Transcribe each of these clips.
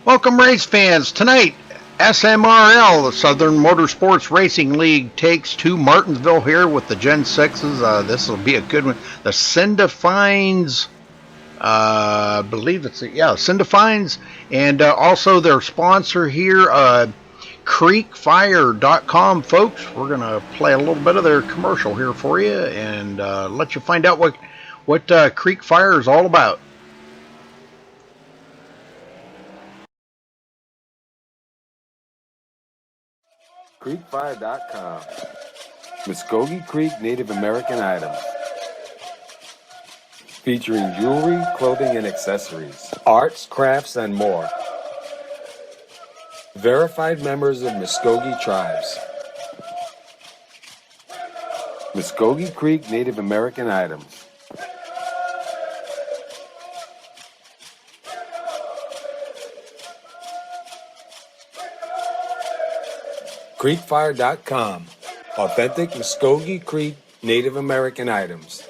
Welcome, race fans. Tonight, SMRL, the Southern Motorsports Racing League, takes to Martinsville here with the Gen 6s. This will be a good one. The Cinda Fines, I believe Cinda Fines, and also their sponsor here, creekfire.com. Folks, we're going to play a little bit of their commercial here for you and let you find out what Creek Fire is all about. creekfire.com. Muskogee Creek Native American items. Featuring jewelry, clothing, and accessories, arts, crafts, and more. Verified members of Muskogee tribes. Muskogee Creek Native American items. creekfire.com. Authentic Muskogee Creek Native American items.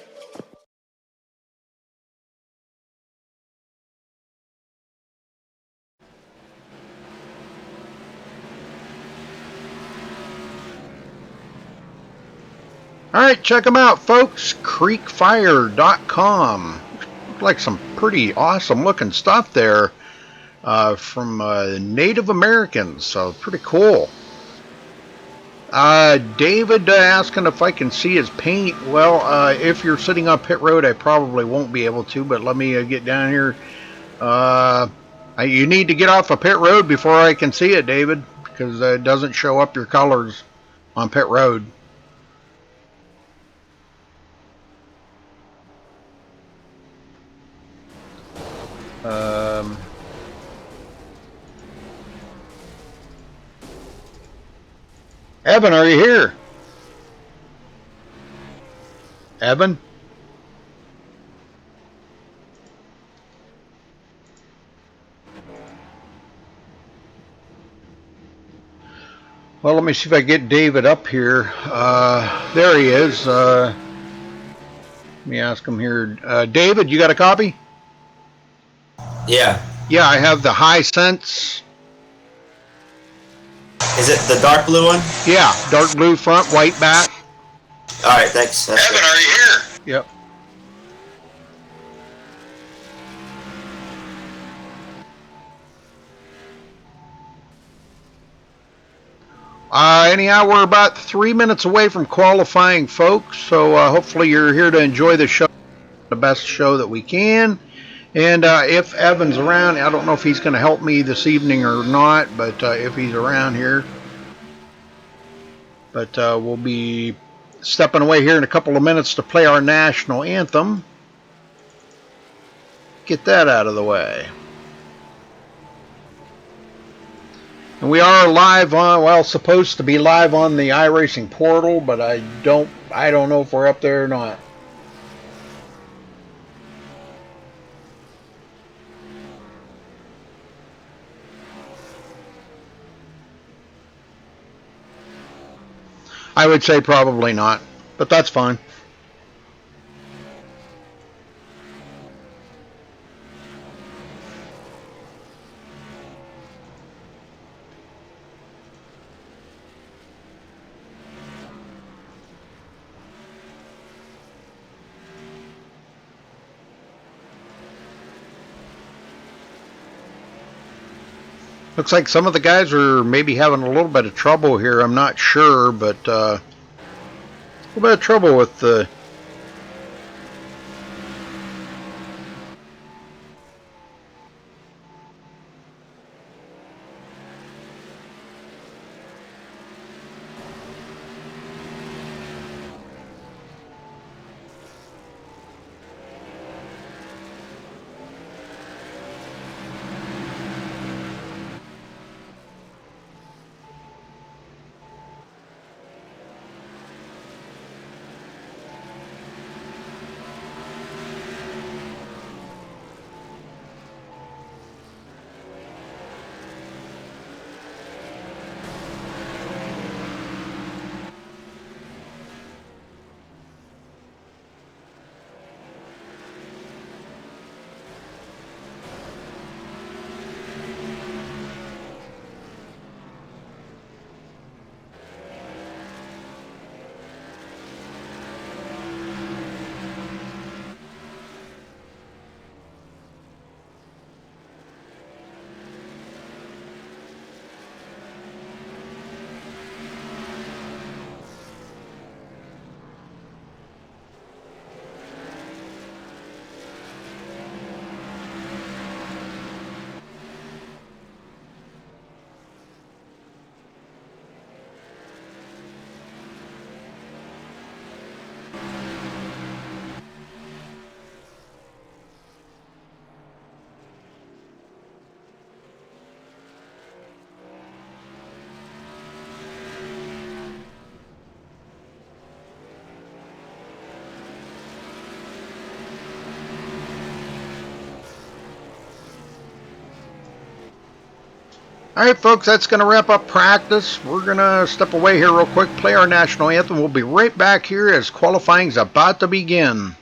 All right, check them out, folks. Creekfire.com. Looks like some pretty awesome looking stuff there from Native Americans. So pretty cool. David asking if I can see his paint. Well, if you're sitting on pit road, I probably won't be able to, but let me get down here. You need to get off of pit road before I can see it, David, because it doesn't show up your colors on pit road. Evan, are you here? Evan? Well, let me see if I get David up here. There he is. Let me ask him here. David, you got a copy? Yeah. Yeah, I have the High Sense. Is it the dark blue one? Yeah, dark blue front, white back. All right, thanks. That's Evan, good. are you here? Yep. Anyhow, we're about 3 minutes away from qualifying, folks. So hopefully you're here to enjoy the show, the best show that we can. And if Evan's around, I don't know if he's going to help me this evening or not, but if he's around here. But we'll be stepping away here in a couple of minutes to play our national anthem. Get that out of the way. And we are live on, well, supposed to be live on the iRacing portal, but I don't know if we're up there or not. I would say probably not, but that's fine. Looks like some of the guys are maybe having a little bit of trouble here. I'm not sure, but a little bit of trouble with the All right, folks, that's going to wrap up practice. We're going to step away here real quick, play our national anthem. We'll be right back here as qualifying is about to begin.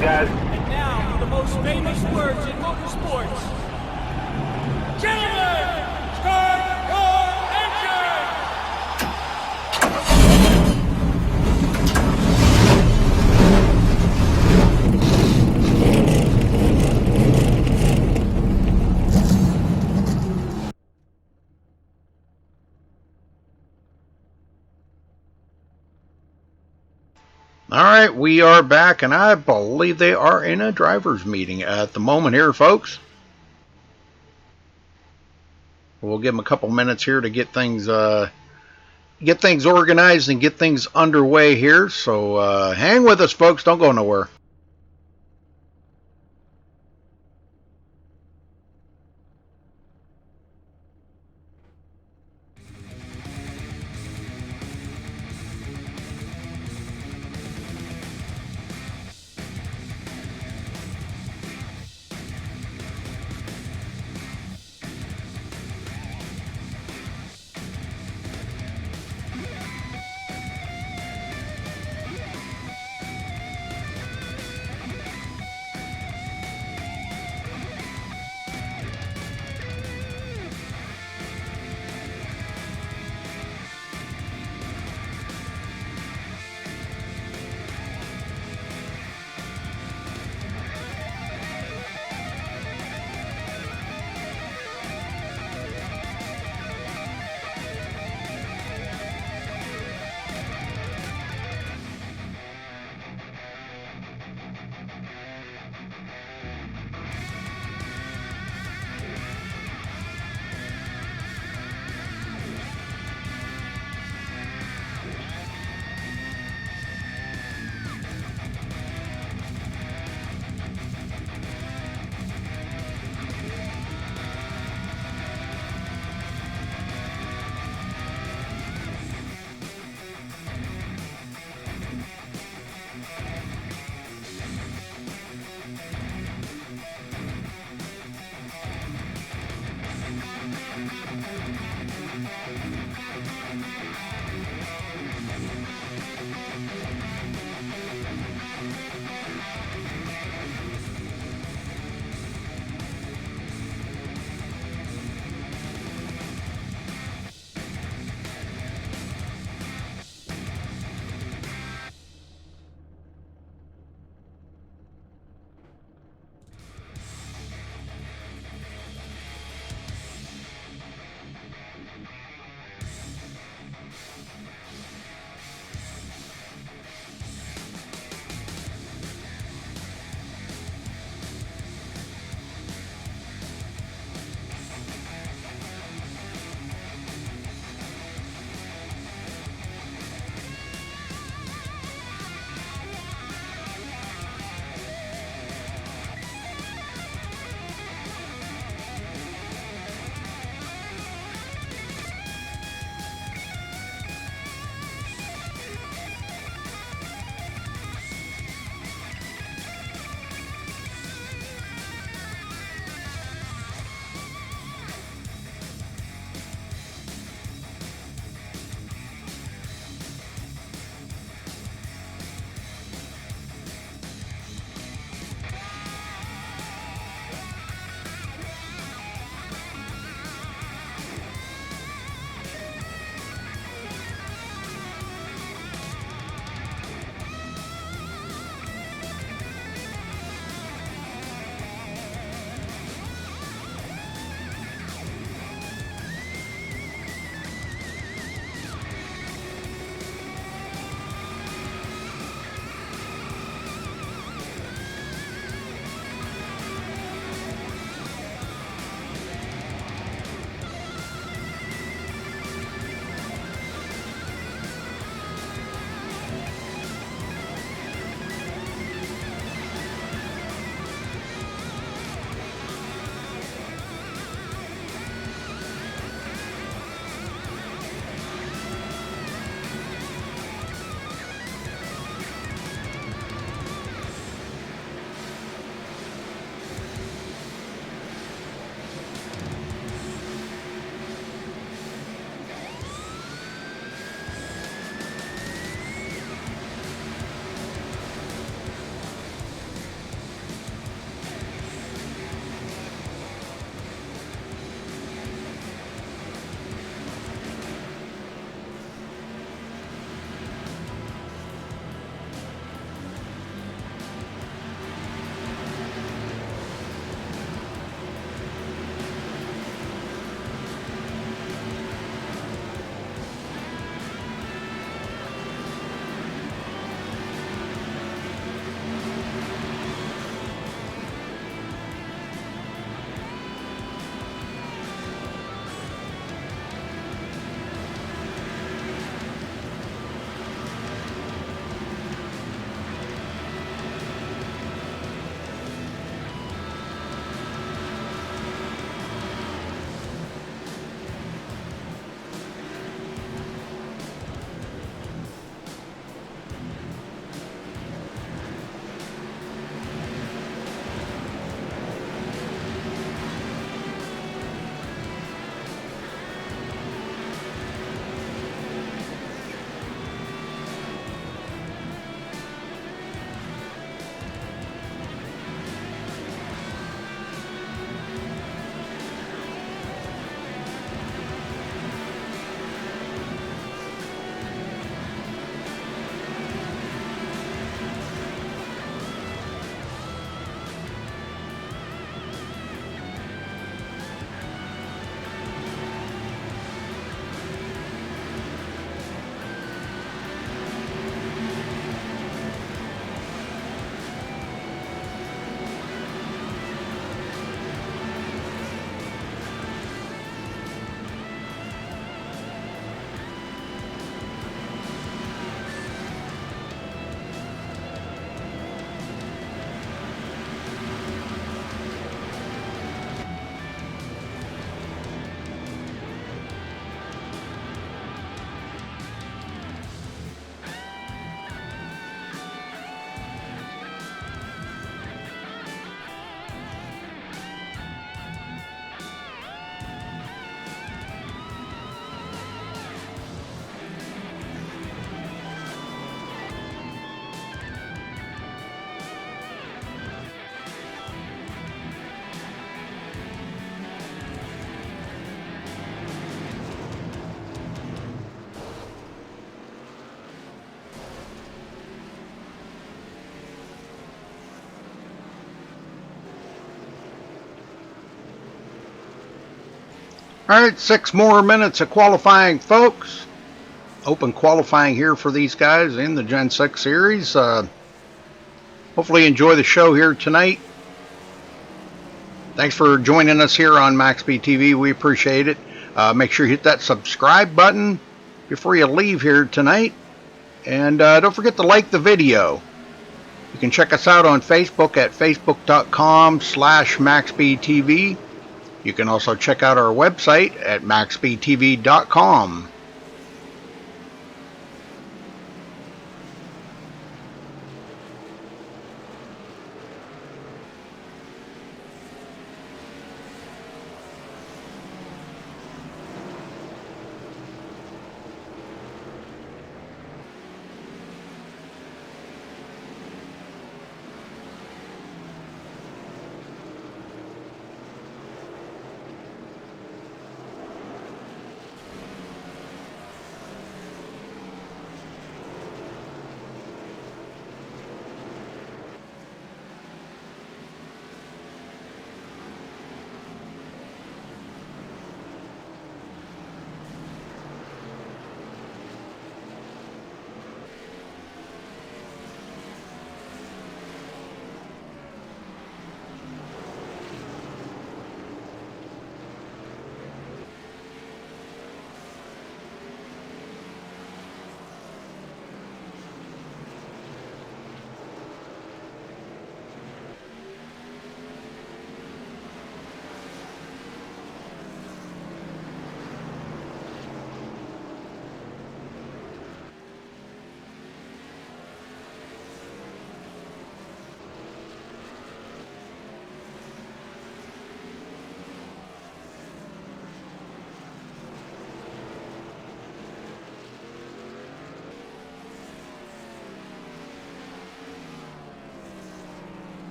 Guys. And now, the most famous words in motorsports. Gentlemen, start your engine! All right, we are back, and I believe they are in a driver's meeting at the moment here, folks. We'll give them a couple minutes here to get things organized and get things underway here. So hang with us, folks. Don't go nowhere. All right, 6 more minutes of qualifying, folks. Open qualifying here for these guys in the Gen 6 series. Hopefully you enjoy the show here tonight. Thanks for joining us here on MaxSpeedTV. We appreciate it. Make sure you hit that subscribe button before you leave here tonight. And don't forget to like the video. You can check us out on Facebook at facebook.com/MaxSpeedTV. You can also check out our website at MaxSpeedTV.com.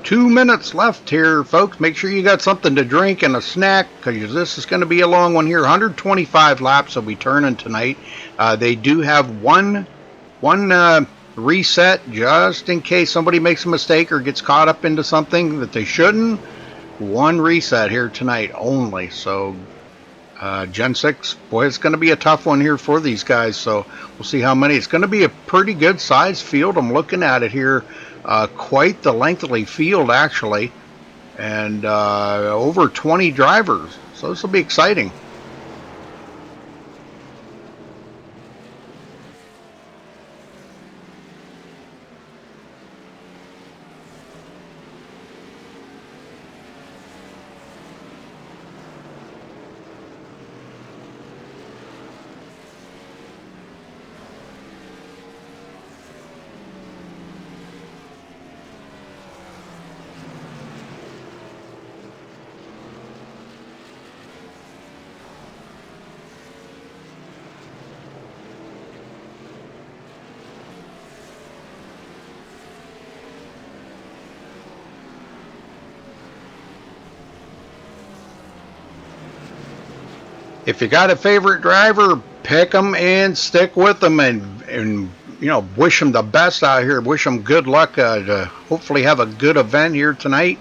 Two minutes left here, folks. Make sure you got something to drink and a snack, because this is going to be a long one here. 125 laps will be turning tonight. They do have one reset, just in case somebody makes a mistake or gets caught up into something that they shouldn't. One reset here tonight only. So Gen 6, boy, it's going to be a tough one here for these guys. So we'll see how many. It's going to be a pretty good size field. I'm looking at it here. Quite the lengthy field, actually, and over 20 drivers. So this will be exciting. If you got a favorite driver, pick them and stick with them, and you know, wish them the best out here. Wish them good luck to hopefully have a good event here tonight.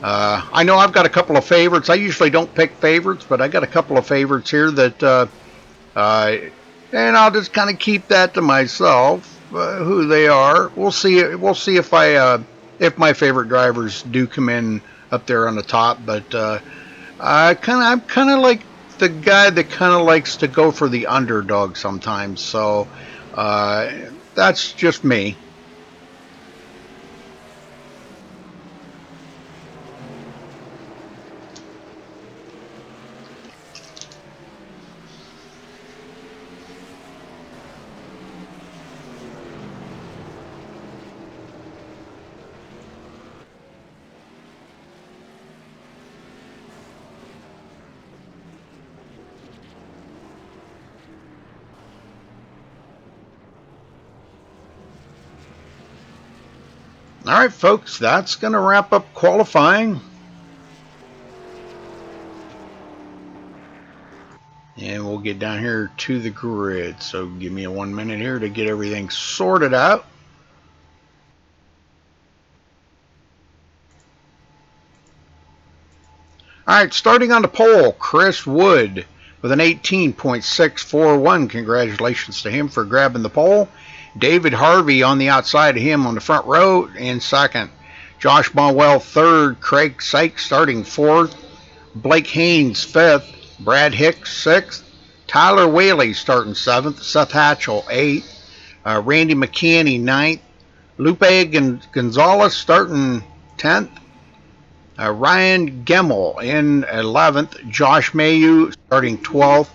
I know I've got a couple of favorites. I usually don't pick favorites, but I got a couple of favorites here that, and I'll just kind of keep that to myself. Who they are, we'll see. We'll see if if my favorite drivers do come in up there on the top. But I'm kind of like the guy that kind of likes to go for the underdog sometimes. So that's just me. All right, folks, that's going to wrap up qualifying. And we'll get down here to the grid. So give me 1 minute here to get everything sorted out. All right, starting on the pole, Chris Wood with an 18.641. Congratulations to him for grabbing the pole. David Harvey on the outside of him on the front row in second. Josh Bonwell third. Craig Sykes starting fourth. Blake Haynes fifth. Brad Hicks sixth. Tyler Whaley starting seventh. Seth Hatchell eighth. Randy McCanny ninth. Lupe Gonzalez starting 10th. Ryan Gemmel in 11th. Josh Mayu starting 12th.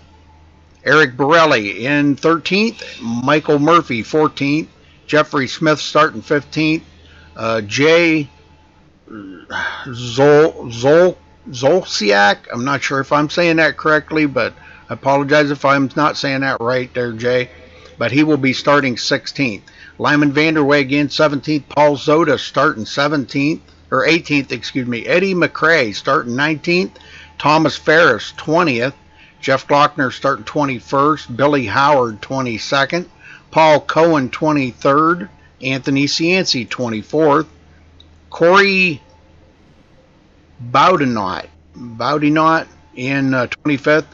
Eric Borelli in 13th. Michael Murphy 14th. Jeffrey Smith starting 15th. Jay Zolciak. I'm not sure if I'm saying that correctly, but I apologize if I'm not saying that right there, Jay. But he will be starting 16th. Lyman Vanderweg in 17th. Paul Zoda starting 17th. Or 18th, excuse me. Eddie McCrae starting 19th. Thomas Ferris 20th. Jeff Glockner starting 21st. Billy Howard 22nd. Paul Cohen 23rd. Anthony Cianci 24th. Corey Bowdenot in 25th.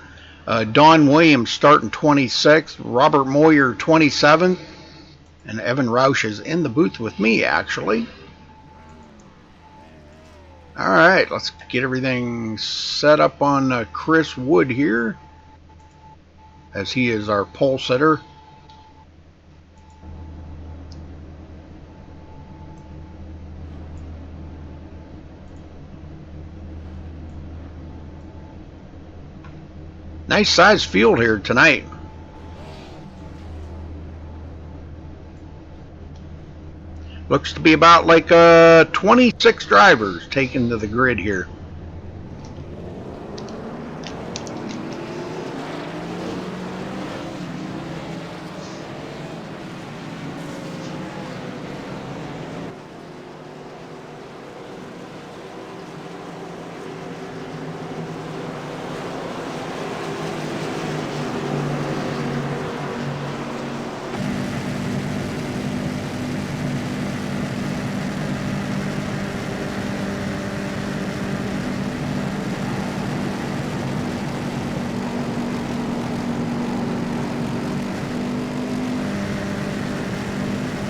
Don Williams starting 26th. Robert Moyer 27th. And Evan Roush is in the booth with me, actually. All right, let's get everything set up on Chris Wood here, as he is our pole sitter. Nice size field here tonight. Looks to be about like 26 drivers taken to the grid here.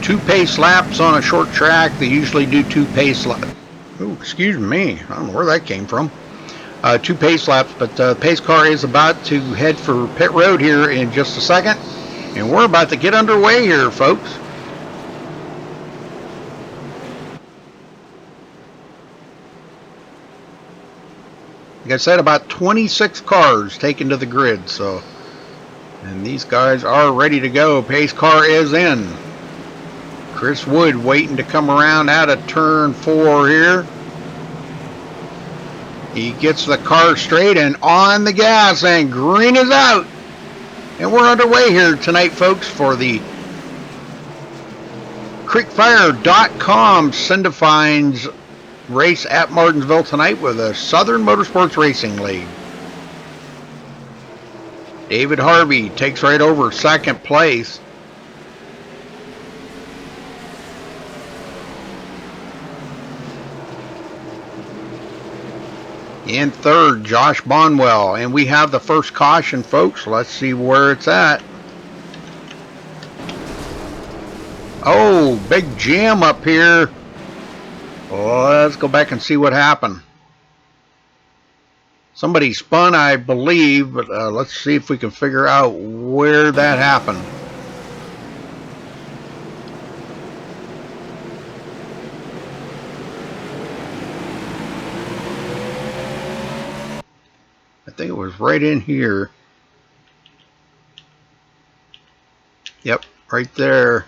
Two pace laps on a short track. They usually do two pace laps. Oh, excuse me. I don't know where that came from. Two pace laps, but the pace car is about to head for pit road here in just a second. And we're about to get underway here, folks. Like I said, about 26 cars taken to the grid. And these guys are ready to go. Pace car is in. Chris Wood waiting to come around out of turn 4 here. He gets the car straight and on the gas, and green is out. And we're underway here tonight, folks, for the CreekFire.com Send-A-Finds race at Martinsville tonight with the Southern Motorsports Racing League. David Harvey takes right over second place. In third, Josh Bonwell. And we have the first caution, folks. Let's see where it's at. Oh, big jam up here. Let's go back and see what happened. Somebody spun, I believe, but let's see if we can figure out where that happened. I think it was right in here. Yep, right there.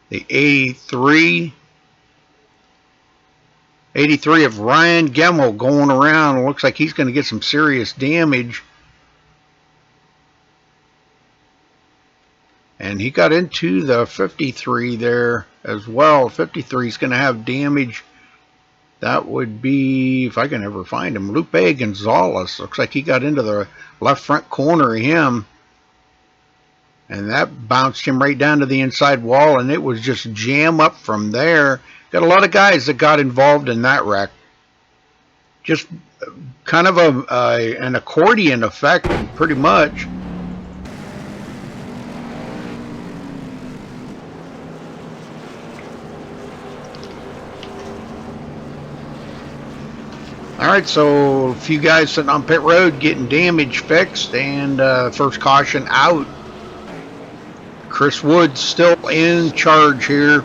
The 83 of Ryan Gemmel going around. It looks like he's going to get some serious damage. And he got into the 53 there as well. 53 is going to have damage. That would be, if I can ever find him, Lupe Gonzalez. Looks like he got into the left front corner of him. And that bounced him right down to the inside wall, and it was just jam up from there. Got a lot of guys that got involved in that wreck. Just kind of an accordion effect, pretty much. Alright, so a few guys sitting on pit road getting damage fixed, and first caution out. Chris Wood still in charge here.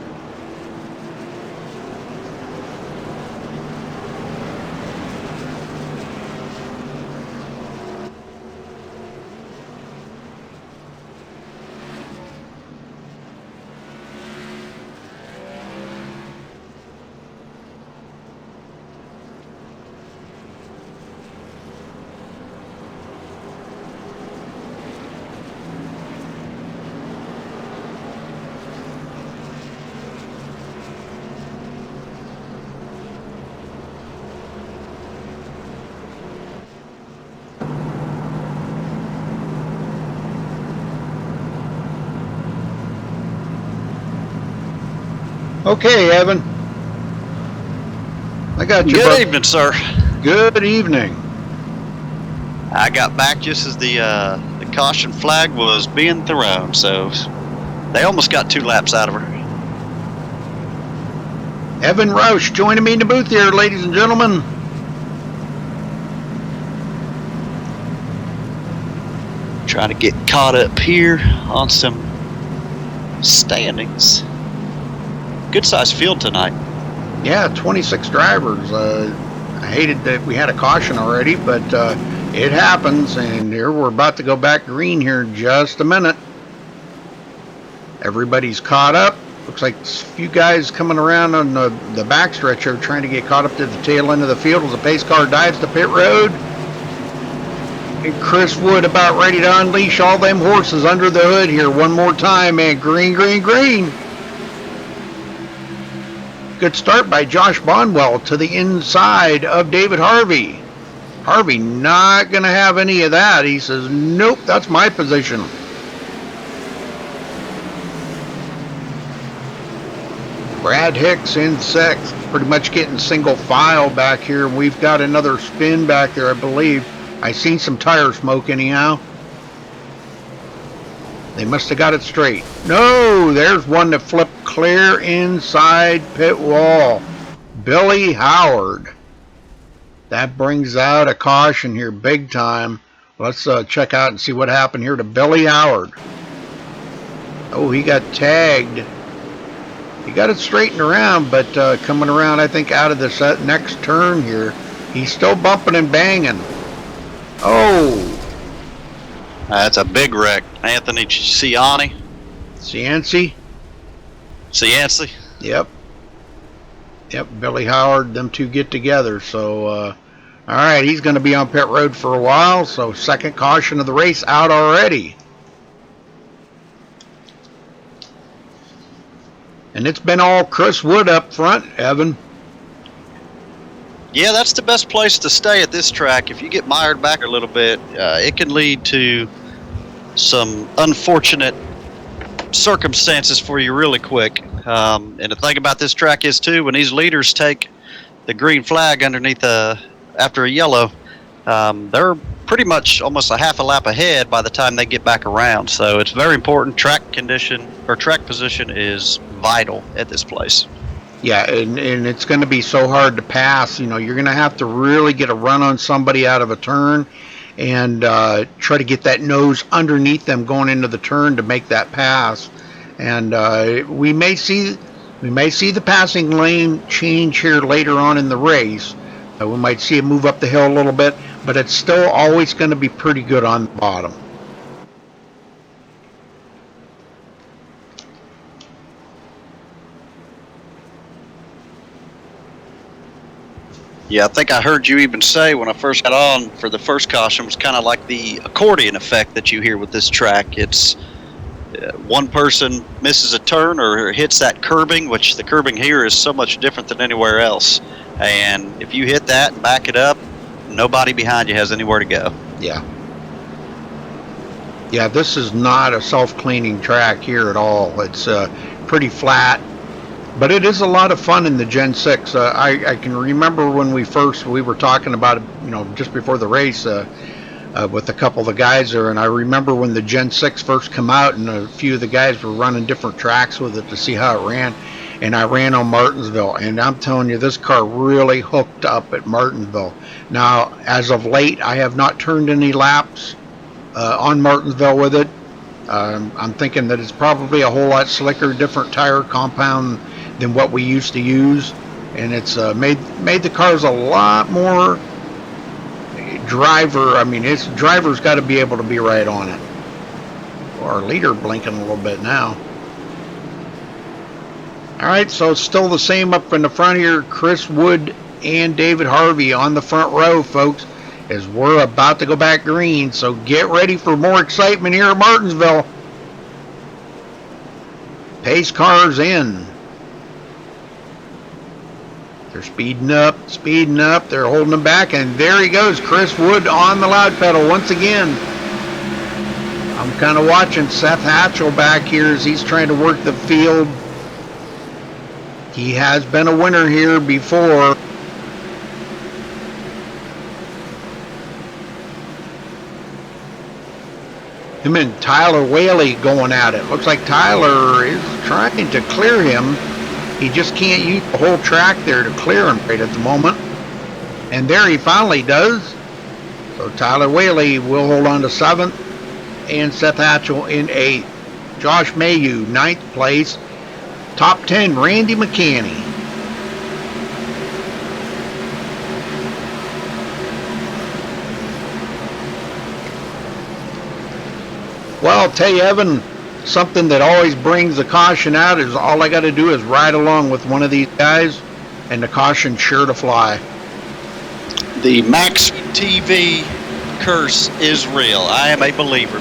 Okay, Evan. I got you. Good evening, sir. Good evening. I got back just as the caution flag was being thrown, so they almost got 2 laps out of her. Evan Roush joining me in the booth here, ladies and gentlemen. Trying to get caught up here on some standings. Good sized field tonight. Yeah, 26 drivers. I hated that we had a caution already, but it happens, and here we're about to go back green here in just a minute. Everybody's caught up. Looks like a few guys coming around on the backstretch are trying to get caught up to the tail end of the field as the pace car dives to pit road. And Chris Wood about ready to unleash all them horses under the hood here one more time, man. Green, green, green. Good start by Josh Bonwell to the inside of David Harvey. Harvey not going to have any of that. He says, nope, that's my position. Brad Hicks in sixth, pretty much getting single file back here. We've got another spin back there, I believe. I seen some tire smoke anyhow. They must have got it straight. No, there's one that flipped clear inside pit wall. Billy Howard. That brings out a caution here big time. Let's check out and see what happened here to Billy Howard. Oh, he got tagged. He got it straightened around, but coming around, I think, out of this next turn here, he's still bumping and banging. Oh. That's a big wreck. Anthony Cianci. Cianci? Cianci? Yep. Yep, Billy Howard, them two get together. So, all right, he's going to be on pit road for a while. So, second caution of the race out already. And it's been all Chris Wood up front, Evan. Yeah, that's the best place to stay at this track. If you get mired back a little bit, it can lead to some unfortunate circumstances for you really quick. And the thing about this track is, too, when these leaders take the green flag underneath after a yellow, they're pretty much almost a half a lap ahead by the time they get back around. So it's very important. Track condition or track position is vital at this place. Yeah, and it's going to be so hard to pass. You know, you're going to have to really get a run on somebody out of a turn and try to get that nose underneath them going into the turn to make that pass. And we may see the passing lane change here later on in the race. We might see it move up the hill a little bit, but it's still always going to be pretty good on the bottom. Yeah, I think I heard you even say when I first got on for the first caution was kind of like the accordion effect that you hear with this track. It's one person misses a turn or hits that curbing, which the curbing here is so much different than anywhere else. And if you hit that and back it up, nobody behind you has anywhere to go. Yeah. Yeah, this is not a self-cleaning track here at all. It's pretty flat. But it is a lot of fun in the Gen 6. I can remember when we were talking about it, you know, just before the race with a couple of the guys there, and I remember when the Gen 6 first came out and a few of the guys were running different tracks with it to see how it ran, and I ran on Martinsville, and I'm telling you, this car really hooked up at Martinsville. Now, as of late, I have not turned any laps on Martinsville with it. I'm thinking that it's probably a whole lot slicker, different tire compound than what we used to use, and it's made the cars a lot more driver. I mean, its driver's got to be able to be right on it. Our leader blinking a little bit now. All right, so it's still the same up in the front here. Chris Wood and David Harvey on the front row, folks, as we're about to go back green. So get ready for more excitement here at Martinsville. Pace cars in. They're speeding up. They're holding them back, and there he goes, Chris Wood on the loud pedal once again. I'm kind of watching Seth Hatchell back here as he's trying to work the field. He has been a winner here before. Him and Tyler Whaley going at it. Looks like Tyler is trying to clear him. He just can't use the whole track there to clear him right at the moment. And there he finally does. So Tyler Whaley will hold on to 7th. And Seth Hatchell in 8th. Josh Mayhew, 9th place. Top 10, Randy McCanny. Well, I'll tell you, Evan, something that always brings the caution out is all I got to do is ride along with one of these guys, and the caution's sure to fly. The MaxSpeedTV curse is real. I am a believer.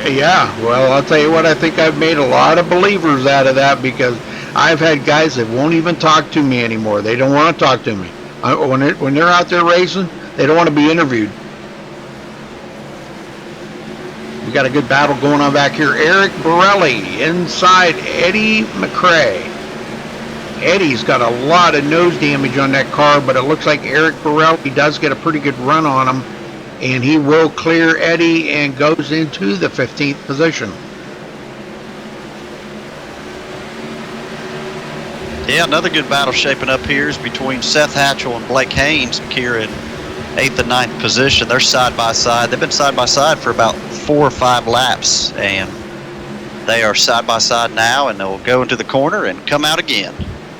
Yeah, well, I'll tell you what, I think I've made a lot of believers out of that, because I've had guys that won't even talk to me anymore. They don't want to talk to me. When they're out there racing, they don't want to be interviewed. We got a good battle going on back here. Eric Borelli inside Eddie McRae. Eddie's got a lot of nose damage on that car, but it looks like Eric Borelli does get a pretty good run on him, and he will clear Eddie and goes into the 15th position. Yeah, another good battle shaping up here is between Seth Hatchell and Blake Haynes here in 8th and 9th position. They're side by side. They've been side by side for about 4 or 5 laps, and they are side by side now, and they'll go into the corner and come out again.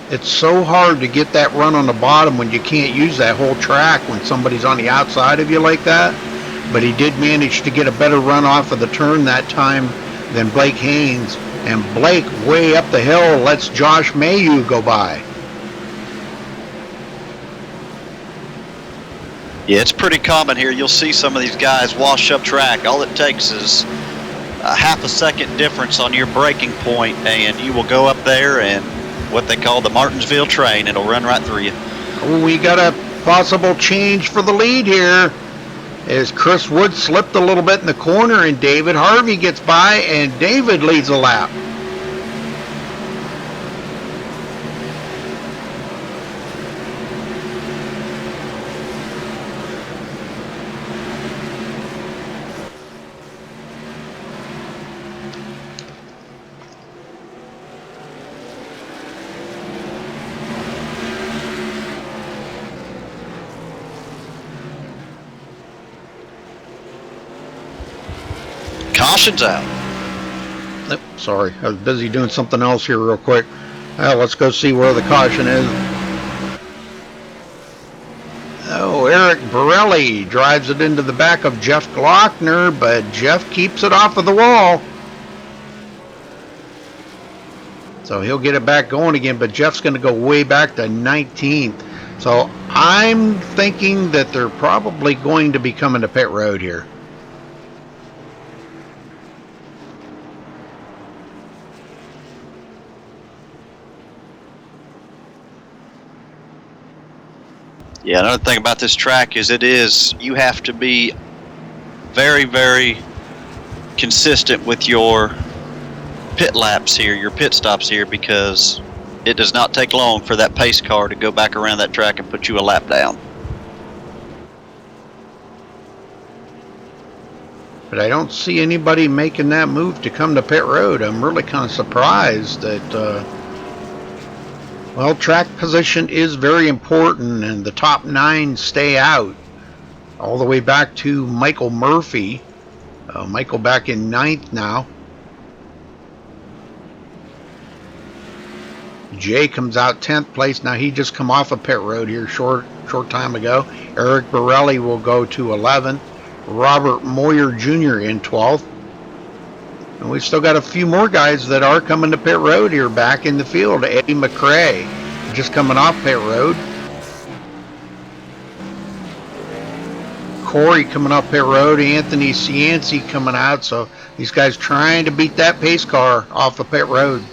It's so hard to get that run on the bottom when you can't use that whole track when somebody's on the outside of you like that. But he did manage to get a better run off of the turn that time than Blake Haynes. And Blake, way up the hill, lets Josh Mayhew go by. Yeah, it's pretty common here. You'll see some of these guys wash up track. All it takes is a half a second difference on your braking point, and you will go up there and what they call the Martinsville train. It'll run right through you. We got a possible change for the lead here as Chris Wood slipped a little bit in the corner and David Harvey gets by and David leads a lap. Caution's out. Nope, sorry, I was busy doing something else here real quick. Let's go see where the caution is. Oh, Eric Borelli drives it into the back of Jeff Glockner, but Jeff keeps it off of the wall. So he'll get it back going again, but Jeff's going to go way back to 19th. So I'm thinking that they're probably going to be coming to pit road here. Yeah, another thing about this track is you have to be very, very consistent with your pit laps here, your pit stops here, because it does not take long for that pace car to go back around that track and put you a lap down. But I don't see anybody making that move to come to pit road. I'm really kind of surprised that, well, track position is very important, and the top 9 stay out. All the way back to Michael Murphy. Michael back in 9th now. Jay comes out 10th place. Now he just come off of pit road here short time ago. Eric Borelli will go to 11th. Robert Moyer Jr. in 12th. And we've still got a few more guys that are coming to pit road here back in the field. Eddie McRae just coming off pit road. Corey coming up pit road. Anthony Cianci coming out. So these guys trying to beat that pace car off of pit road.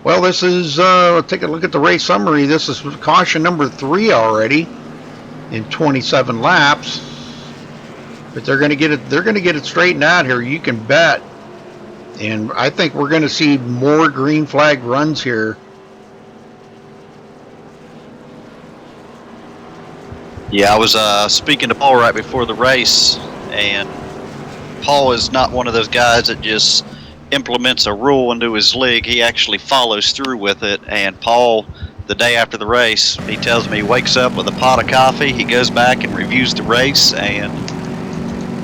Well, this is, take a look at the race summary. This is caution number 3 already in 27 laps. But they're going to get it straightened out here. You can bet. And I think we're going to see more green flag runs here. Yeah, I was speaking to Paul right before the race, and Paul is not one of those guys that just implements a rule into his league. He actually follows through with it. And Paul, the day after the race, he tells me he wakes up with a pot of coffee, he goes back and reviews the race, and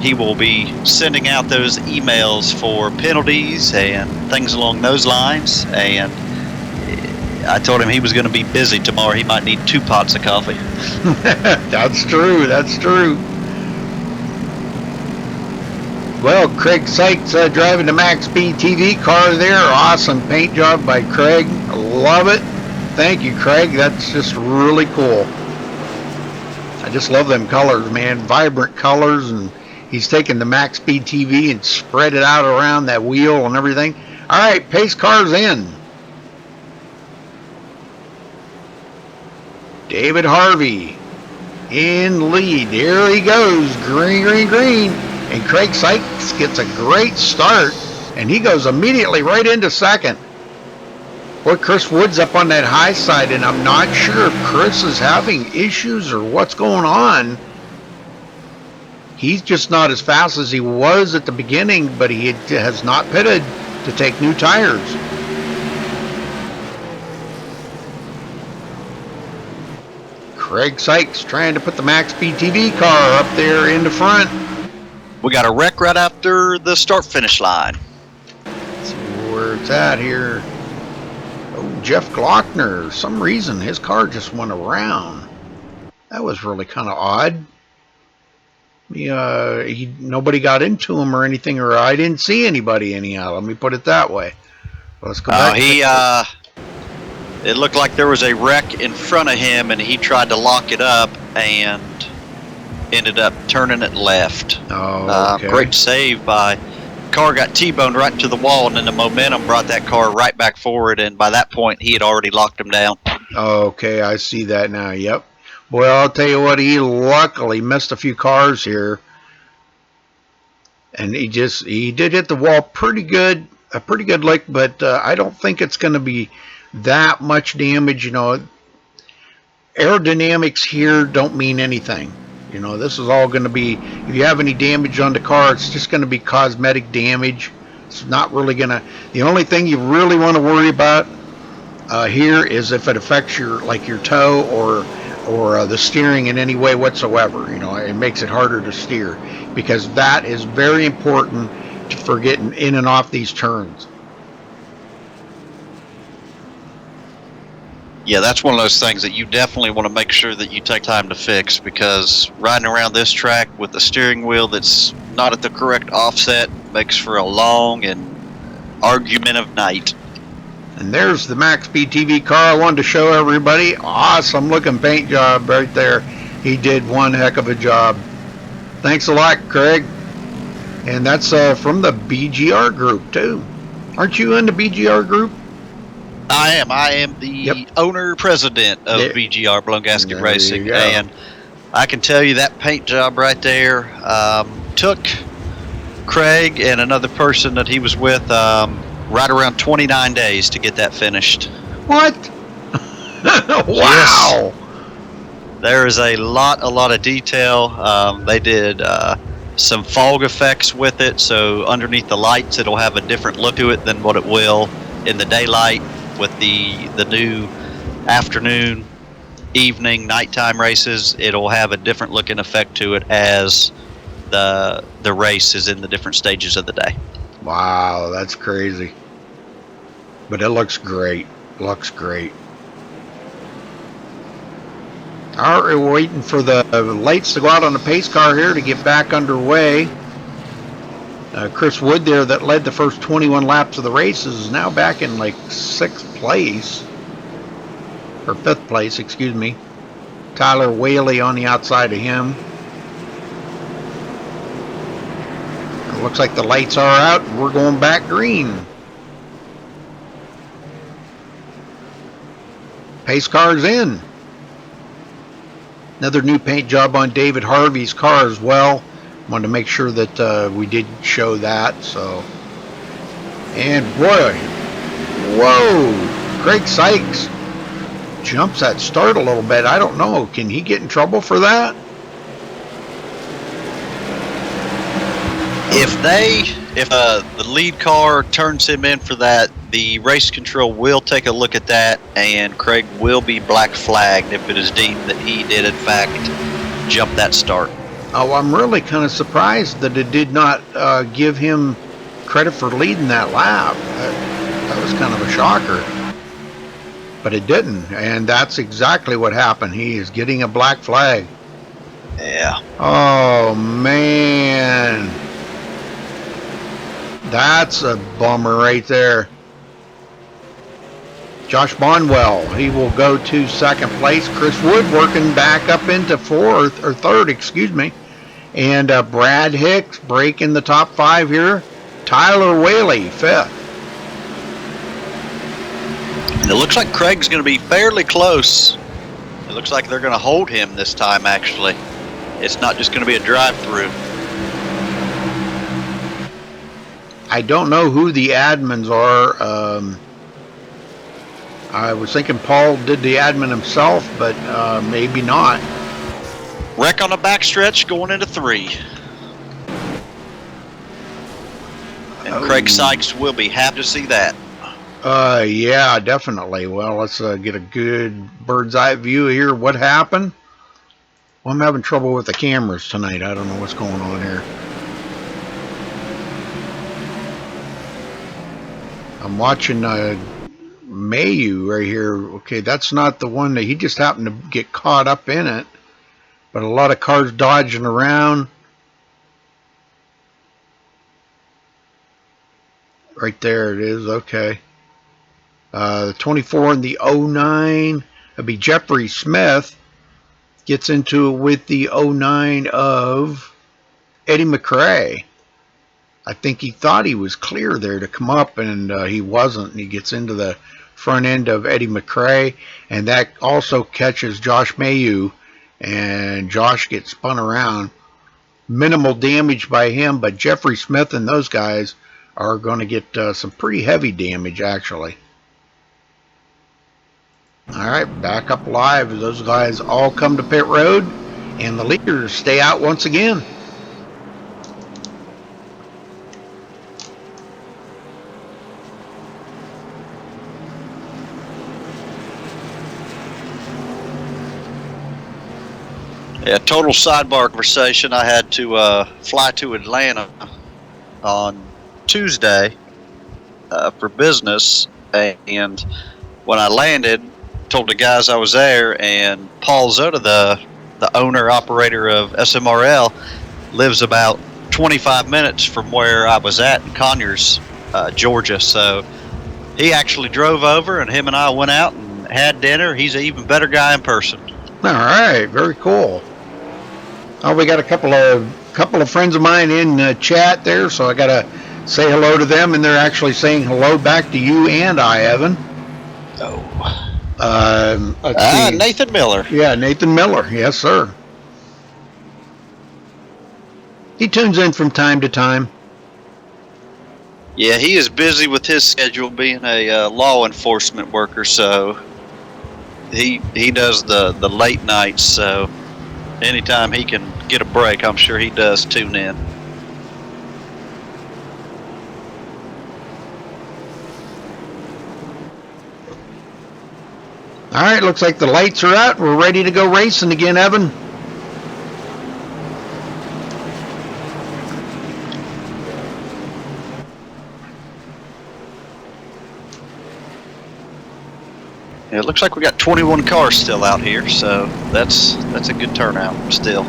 he will be sending out those emails for penalties and things along those lines. And I told him he was going to be busy tomorrow. He might need 2 pots of coffee. That's true. That's true. Well, Craig Sykes driving the MaxSpeedTV car there. Awesome paint job by Craig. I love it. Thank you, Craig. That's just really cool. I just love them colors, man. Vibrant colors, and he's taken the MaxSpeedTV and spread it out around that wheel and everything. All right, pace car's in. David Harvey in lead. Here he goes. Green, green, green. And Craig Sykes gets a great start, and he goes immediately right into second. Boy, Chris Wood's up on that high side, and I'm not sure if Chris is having issues or what's going on. He's just not as fast as he was at the beginning, but he has not pitted to take new tires. Craig Sykes trying to put the MaxSpeedTV car up there in the front. We got a wreck right after the start-finish line. Let's see where it's at here. Oh, Jeff Glockner. For some reason, his car just went around. That was really kind of odd. Nobody got into him or anything, or I didn't see anybody anyhow. Let me put it that way. Let's go back. It looked like there was a wreck in front of him, and he tried to lock it up, and ended up turning it left. Oh, okay. Great save by car, got T-boned right into the wall, and then the momentum brought that car right back forward, and by that point he had already locked him down. Okay, I see that now. Yep. Well, I'll tell you what, he luckily missed a few cars here. And he did hit the wall pretty good, a pretty good lick, but I don't think it's going to be that much damage. You know, aerodynamics here don't mean anything. You know, this is all going to be, if you have any damage on the car, it's just going to be cosmetic damage. It's not really going to, the only thing you really want to worry about here is if it affects your, like your toe or the steering in any way whatsoever. You know, it makes it harder to steer, because that is very important for getting in and off these turns. Yeah, that's one of those things that you definitely want to make sure that you take time to fix, because riding around this track with the steering wheel that's not at the correct offset makes for a long and argumentative night. And there's the MaxSpeedTV car I wanted to show everybody. Awesome looking paint job right there. He did one heck of a job. Thanks a lot, Craig. And that's from the BGR group too. Aren't you in the BGR group? I am the owner president of BGR Blown Gasket There Racing, you go. and I can tell you that paint job right there took Craig and another person that he was with right around 29 days to get that finished. What? Wow. Yes. There is a lot of detail. They did some fog effects with it, so underneath the lights it'll have a different look to it than what it will in the daylight with the new afternoon, evening, nighttime races. It'll have a different looking effect to it as the race is in the different stages of the day. Wow, that's crazy. But it looks great. Looks great. All right, we're waiting for the lights to go out on the pace car here to get back underway. Chris Wood there, that led the first 21 laps of the race, is now back in like 6th place. Or 5th place, excuse me. Tyler Whaley on the outside of him. It looks like the lights are out. We're going back green. Pace car's in. Another new paint job on David Harvey's car as well. Wanted to make sure that we did show that. So, and boy, whoa, Craig Sykes jumps that start a little bit. I don't know. Can he get in trouble for that? If the lead car turns him in for that, the race control will take a look at that, and Craig will be black flagged if it is deemed that he did in fact jump that start. Oh, I'm really kind of surprised that it did not give him credit for leading that lap. That was kind of a shocker. But it didn't, and that's exactly what happened. He is getting a black flag. Yeah. Oh, man. That's a bummer right there. Josh Bonwell, he will go to 2nd place. Chris Wood working back up into 4th, or 3rd, excuse me. And Brad Hicks breaking the top 5 here. Tyler Whaley, 5th. And it looks like Craig's going to be fairly close. It looks like they're going to hold him this time, actually. It's not just going to be a drive-through. I don't know who the admins are. I was thinking Paul did the admin himself, but maybe not. Wreck on the backstretch going into 3. And Craig Sykes will be happy to see that. Yeah, definitely. Well, let's get a good bird's eye view here. What happened? Well, I'm having trouble with the cameras tonight. I don't know what's going on here. I'm watching Mayu right here. Okay, that's not the one that he just happened to get caught up in it. But a lot of cars dodging around. Right there it is. Okay. The 24 and the 09. It'll be Jeffrey Smith gets into it with the 09 of Eddie McRae. I think he thought he was clear there to come up, and he wasn't. And he gets into the front end of Eddie McRae, and that also catches Josh Mayu, and Josh gets spun around. Minimal damage by him, but Jeffrey Smith and those guys are going to get some pretty heavy damage, actually. All right, back up live. Those guys all come to pit road, and the leaders stay out once again. Yeah, total sidebar conversation. I had to fly to Atlanta on Tuesday for business, and when I landed, told the guys I was there, and Paul Zota, the owner operator of SMRL, lives about 25 minutes from where I was at in Conyers, Georgia. So he actually drove over, and him and I went out and had dinner. He's an even better guy in person. All right, very cool. Oh, we got a couple of friends of mine in chat there, so I got to say hello to them, and they're actually saying hello back to you and I, Evan. Oh. Let's see. Nathan Miller. Yeah, Nathan Miller. Yes, sir. He tunes in from time to time. Yeah, he is busy with his schedule being a law enforcement worker, so he does the late nights, so anytime he can get a break, I'm sure he does tune in. All right, looks like the lights are out. We're ready to go racing again, Evan. Yeah, it looks like we got 21 cars still out here, so that's a good turnout still.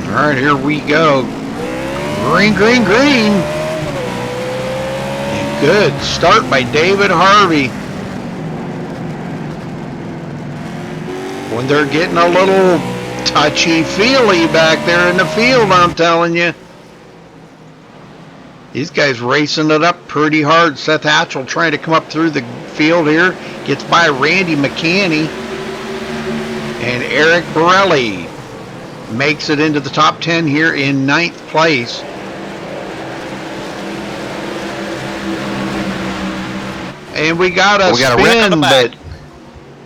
All right, here we go. Green, green, green. And good start by David Harvey. When they're getting a little touchy-feely back there in the field, I'm telling you. These guys racing it up pretty hard. Seth Hatchell trying to come up through the field here. Gets by Randy McCanney. And Eric Borelli makes it into the top 10 here in 9th place. And we got a spin, but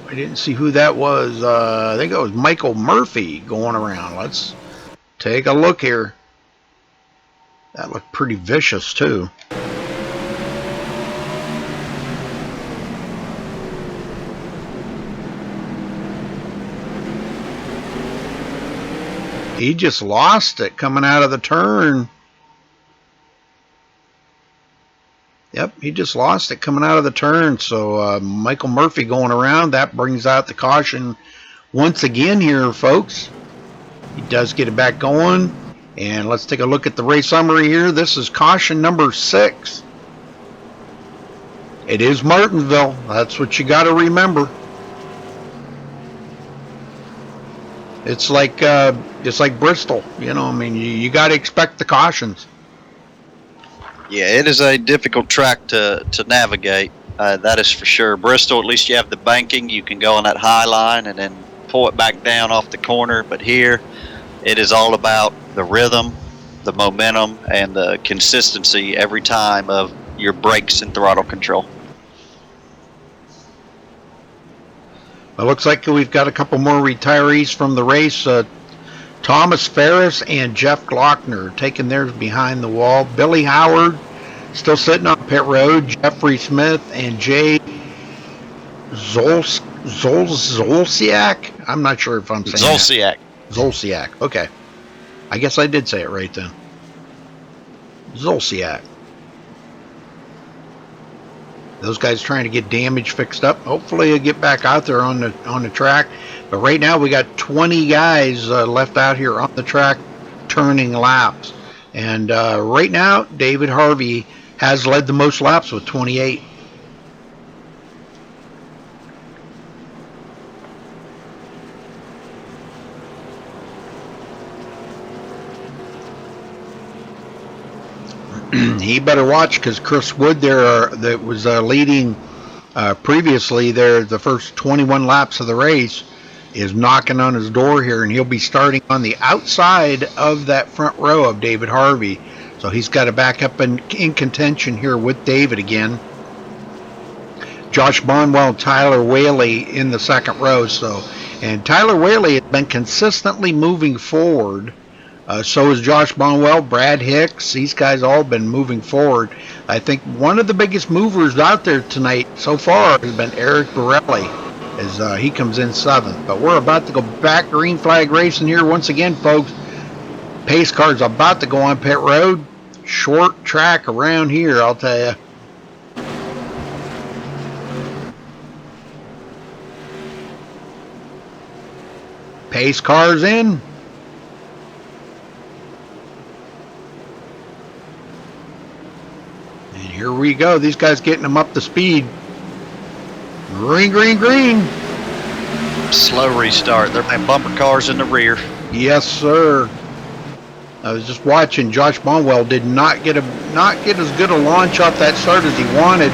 I didn't see who that was. I think it was Michael Murphy going around. Let's take a look here. That looked pretty vicious, too. He just lost it coming out of the turn. Yep, he just lost it coming out of the turn. So Michael Murphy going around. That brings out the caution once again here, folks. He does get it back going. And let's take a look at the race summary here. This is caution number 6. It is Martinsville. That's what you got to remember. It's like Bristol. You know, I mean, you got to expect the cautions. Yeah, it is a difficult track to navigate. That is for sure. Bristol, at least you have the banking. You can go on that high line and then pull it back down off the corner. But here, it is all about the rhythm, the momentum, and the consistency every time of your brakes and throttle control. It looks like we've got a couple more retirees from the race. Thomas Ferris and Jeff Glockner taking theirs behind the wall. Billy Howard still sitting on pit road. Jeffrey Smith and Jay Zolciak. I'm not sure if I'm saying Zolciak. Zolciak. Okay. I guess I did say it right then. Zolciak. Those guys trying to get damage fixed up. Hopefully they'll get back out there on the track. But right now we got 20 guys left out here on the track turning laps. And right now David Harvey has led the most laps with 28. he better watch because Chris Wood there that was leading previously there the first 21 laps of the race is knocking on his door here, and he'll be starting on the outside of that front row of David Harvey. So he's got to back up in contention here with David again. Josh Bonwell, Tyler Whaley in the second row. And Tyler Whaley has been consistently moving forward. So is Josh Bonwell, Brad Hicks. These guys all been moving forward. I think one of the biggest movers out there tonight so far has been Eric Borelli as he comes in 7th. But we're about to go back green flag racing here once again, folks. Pace car's about to go on pit road. Short track around here, I'll tell you. Pace car's in. And here we go. These guys getting them up to speed. Green, green, green. Slow restart. They're playing bumper cars in the rear. Yes, sir. I was just watching. Josh Bonwell did not get as good a launch off that start as he wanted,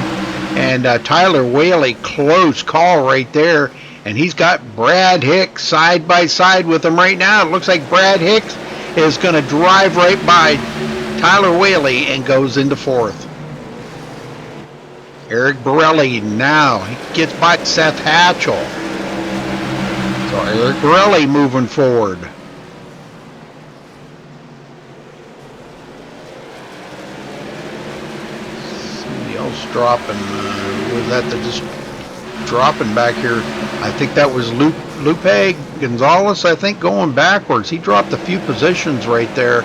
and Tyler Whaley, close call right there. And he's got Brad Hicks side by side with him right now. It looks like Brad Hicks is going to drive right by Tyler Whaley and goes into 4th. Eric Borelli now he gets by Seth Hatchell. So Eric Borelli moving forward. Somebody else dropping. Was that the just dropping back here? I think that was Lupe Gonzalez, I think, going backwards. He dropped a few positions right there.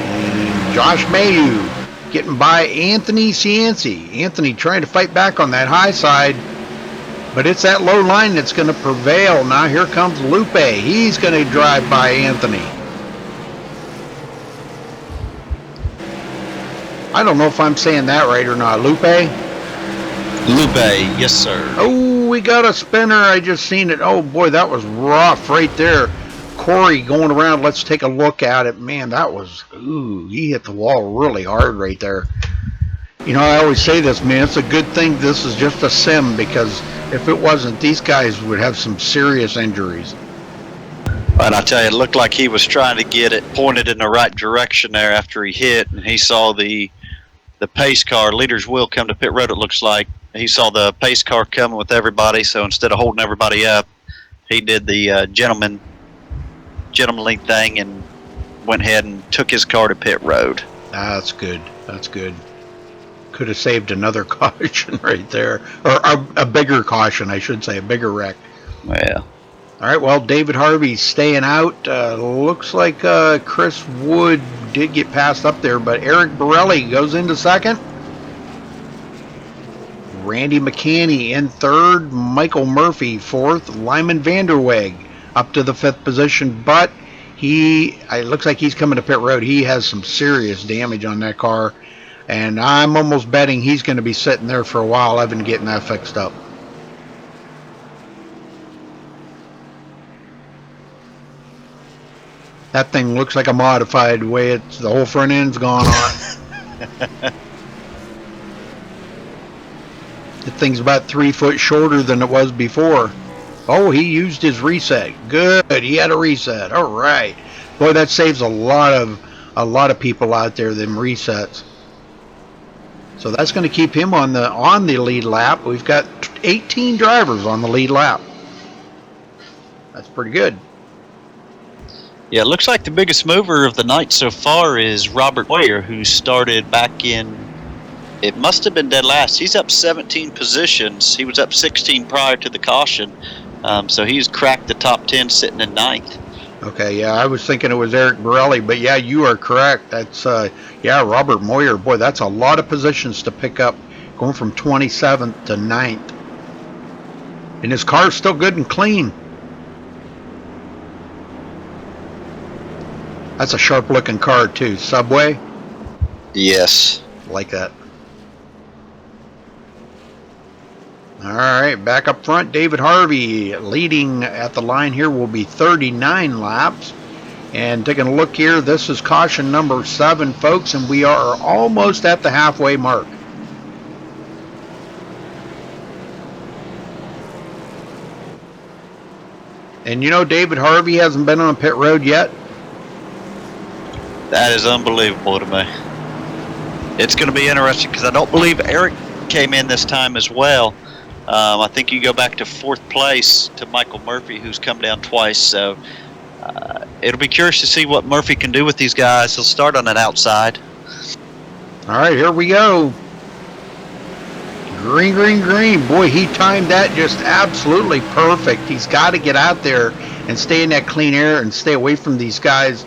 And Josh Mayu getting by Anthony Cianci. Anthony trying to fight back on that high side, but it's that low line that's going to prevail. Now here comes Lupe. He's going to drive by Anthony. I don't know if I'm saying that right or not. Lupe, yes sir. Oh, we got a spinner. I just seen it. Oh boy, that was rough right there. Corey going around. Let's take a look at it. Man, that was, ooh, he hit the wall really hard right there. You know, I always say this, man, it's a good thing this is just a sim, because if it wasn't, these guys would have some serious injuries. But I tell you, it looked like he was trying to get it pointed in the right direction there after he hit, and he saw the pace car, leader's wheel, come to pit road. It looks like he saw the pace car coming with everybody, so instead of holding everybody up, he did the gentlemanly thing and went ahead and took his car to pit road. That's good. That's good. Could have saved another caution right there, or a bigger caution, I should say, a bigger wreck. Well, all right, well, David Harvey's staying out. Looks like Chris Wood did get passed up there, but Eric Borelli goes into 2nd. Randy McCanny in 3rd. Michael Murphy 4th. Lyman Vanderweg up to the 5th position, but it looks like he's coming to pit road. He has some serious damage on that car, and I'm almost betting he's going to be sitting there for a while, Evan, getting that fixed up. That thing looks like a modified way the whole front end's gone on. The thing's about 3 foot shorter than it was before. Oh, he used his reset. Good. He had a reset. All right. Boy, that saves a lot of people out there, them resets. So that's going to keep him on the lead lap. We've got 18 drivers on the lead lap. That's pretty good. yeah, it looks like the biggest mover of the night so far is Robert Moyer, who started back in, it must have been dead last. He's up 17 positions. He was up 16 prior to the caution. So he's cracked the top 10 sitting in 9th. Okay, yeah, I was thinking it was Eric Borelli, but yeah, you are correct. That's, Robert Moyer. Boy, that's a lot of positions to pick up, going from 27th to 9th. And his car's still good and clean. That's a sharp-looking car, too. Subway? Yes. Like that. All right, back up front, David Harvey leading at the line here will be 39 laps. And taking a look here, this is caution number 7, folks, and we are almost at the halfway mark. And you know, David Harvey hasn't been on pit road yet. That is unbelievable to me. It's going to be interesting because I don't believe Eric came in this time as well. I think you go back to 4th place to Michael Murphy, who's come down twice. So it'll be curious to see what Murphy can do with these guys. He'll start on an outside. All right, here we go. Green, green, green. Boy, he timed that just absolutely perfect. He's got to get out there and stay in that clean air and stay away from these guys.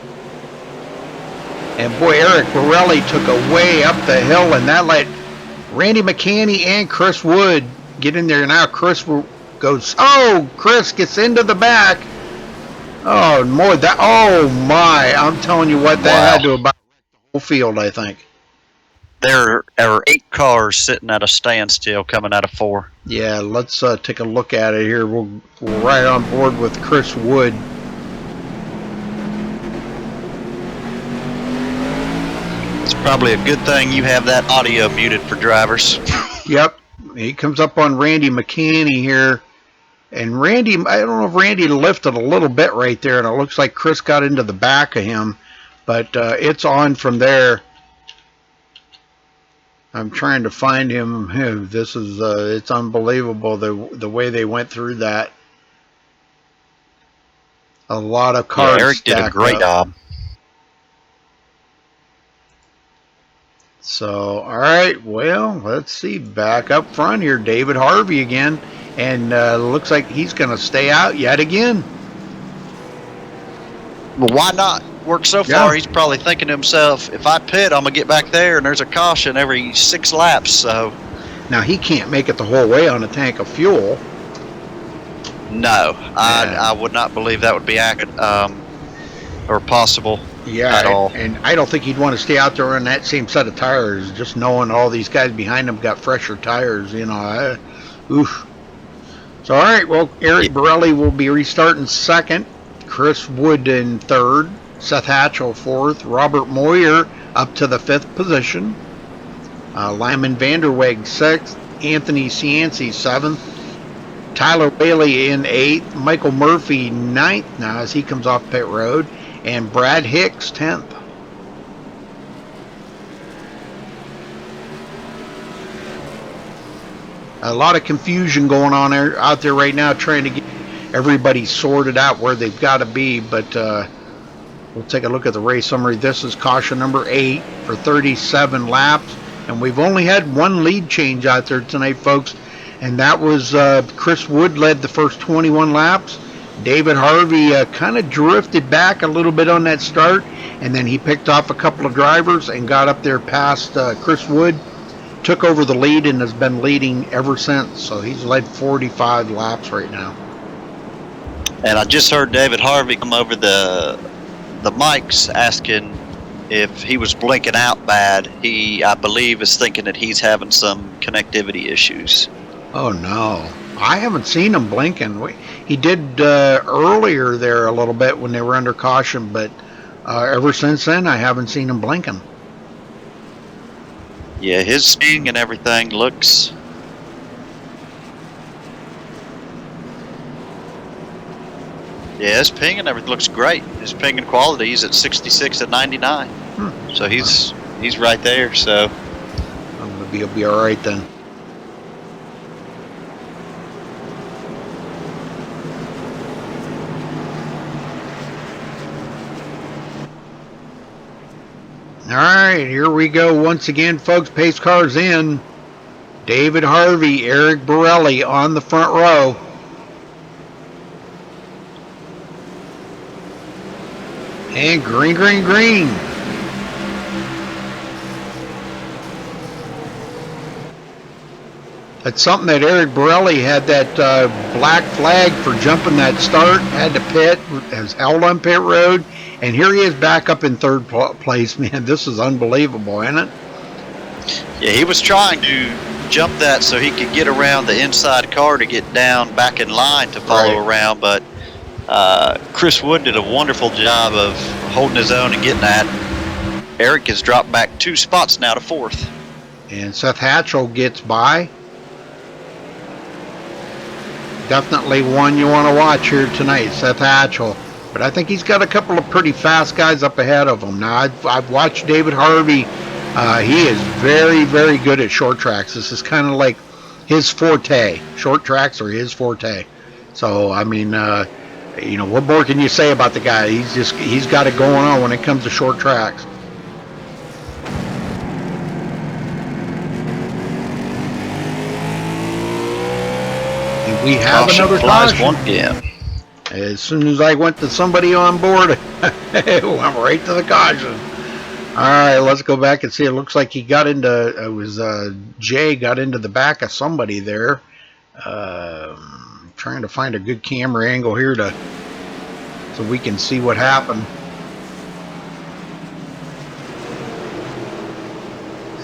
And boy, Eric Borelli took a way up the hill, and that let Randy McCanny and Chris Wood get in there. Now Chris goes, oh, Chris gets into the back. Oh, more that. Oh my! I'm telling you what, that had to about wreck the whole field, I think. There are 8 cars sitting at a standstill coming out of 4. Yeah, let's take a look at it here. We're right on board with Chris Wood. It's probably a good thing you have that audio muted for drivers. Yep, he comes up on Randy McCanny here. And Randy, I don't know if Randy lifted a little bit right there, and it looks like Chris got into the back of him. But it's on from there. I'm trying to find him. This is it's unbelievable the way they went through that. A lot of cars. Yeah, Eric did a great job. So, all right, well, let's see. Back up front here, David Harvey again. And looks like he's going to stay out yet again. Well, why not? Worked so far, he's probably thinking to himself, if I pit, I'm going to get back there, and there's a caution every 6 laps. So now, he can't make it the whole way on a tank of fuel. No, I would not believe that would be accurate or possible at all. And I don't think he'd want to stay out there on that same set of tires, just knowing all these guys behind him got fresher tires, you know. Oof. So, all right, well, Eric Borelli will be restarting 2nd, Chris Wood in 3rd, Seth Hatchell 4th, Robert Moyer up to the 5th position, Lyman Vanderweg 6th, Anthony Cianci 7th, Tyler Bailey in 8th, Michael Murphy 9th now as he comes off pit road, and Brad Hicks 10th. A lot of confusion going on out there right now, trying to get everybody sorted out where they've got to be. But we'll take a look at the race summary. This is caution number 8 for 37 laps. And we've only had one lead change out there tonight, folks. And that was Chris Wood led the first 21 laps. David Harvey kind of drifted back a little bit on that start. And then he picked off a couple of drivers and got up there past Chris Wood. Took over the lead and has been leading ever since. So he's led 45 laps right now. And I just heard David Harvey come over the mics asking if he was blinking out bad. He, I believe, is thinking that he's having some connectivity issues. Oh, no. I haven't seen him blinking. He did earlier there a little bit when they were under caution, but ever since then, I haven't seen him blinking. Yeah, his ping and everything looks... Yeah, his ping and everything looks great. His ping and quality, he's at 66 and 99. So he's right there, so... He'll be all right then. All right, here we go once again, folks. Pace cars in. David Harvey, Eric Borelli on the front row. And green, green, green. That's something that Eric Borelli had that black flag for jumping that start, had to pit, has held on pit road, and here he is back up in 3rd place. Man, this is unbelievable, isn't it? Yeah, he was trying to jump that so he could get around the inside car to get down back in line to follow around, but Chris Wood did a wonderful job of holding his own and getting that. Eric has dropped back 2 spots now to 4th. And Seth Hatchell gets by. Definitely one you want to watch here tonight, Seth Hatchell. But I think he's got a couple of pretty fast guys up ahead of him. Now, I've watched David Harvey. He is very, very good at short tracks. This is kind of like his forte. Short tracks are his forte. So, I mean, you know, what more can you say about the guy? He's got it going on when it comes to short tracks. And we have another caution. One again. As soon as I went to somebody on board, I went right to the caution. All right, let's go back and see. It looks like he got into, Jay got into the back of somebody there. Trying to find a good camera angle here so we can see what happened.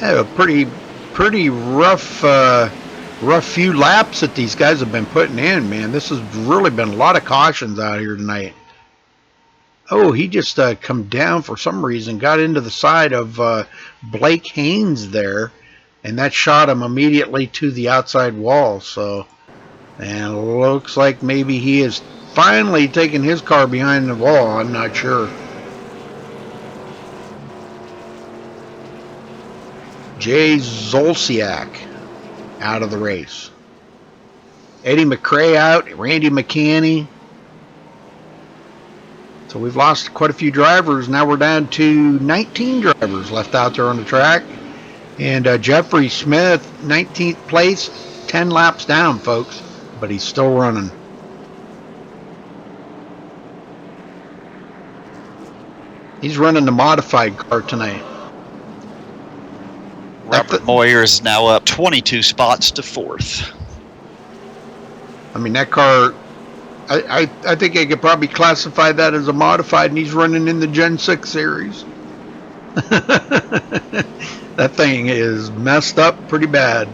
Yeah, a pretty rough few laps that these guys have been putting in, man. This has really been a lot of cautions out here tonight. Oh, he just come down for some reason, got into the side of Blake Haynes there, and that shot him immediately to the outside wall. So, and it looks like maybe he is finally taking his car behind the wall. I'm not sure. Jay Zolciak out of the race. Eddie McRae out, Randy McCanny. So we've lost quite a few drivers. Now we're down to 19 drivers left out there on the track. And Jeffrey Smith, 19th place, 10 laps down, folks. But he's still running. He's running the modified car tonight. Robert Moyer is now up 22 spots to 4th. I mean, that car, I think I could probably classify that as a modified, and he's running in the Gen 6 series. That thing is messed up pretty bad.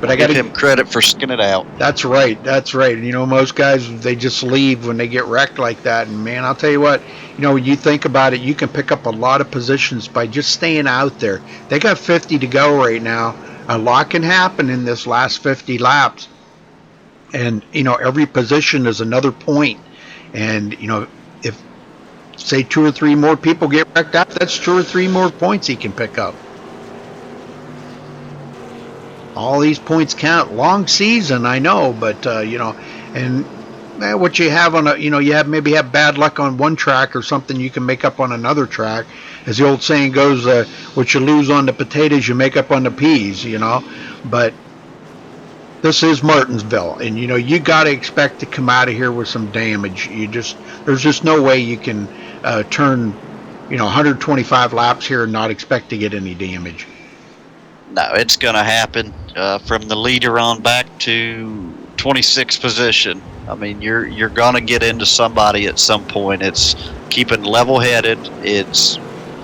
But I got to give him credit for skinning it out. That's right. That's right. You know, most guys, they just leave when they get wrecked like that. And man, I'll tell you what, you know, when you think about it, you can pick up a lot of positions by just staying out there. They got 50 to go right now. A lot can happen in this last 50 laps. And, you know, every position is another point. And, you know, if, say, 2 or 3 more people get wrecked out, that's 2 or 3 more points he can pick up. All these points count. Long season, I know, but you know, and what you have on a, you know, you maybe have bad luck on one track or something you can make up on another track. As the old saying goes, what you lose on the potatoes, you make up on the peas, you know. But this is Martinsville, and you know, you got to expect to come out of here with some damage. There's just no way you can turn, you know, 125 laps here and not expect to get any damage. No, it's going to happen from the leader on back to 26th position. I mean, you're going to get into somebody at some point. It's keeping level-headed. It's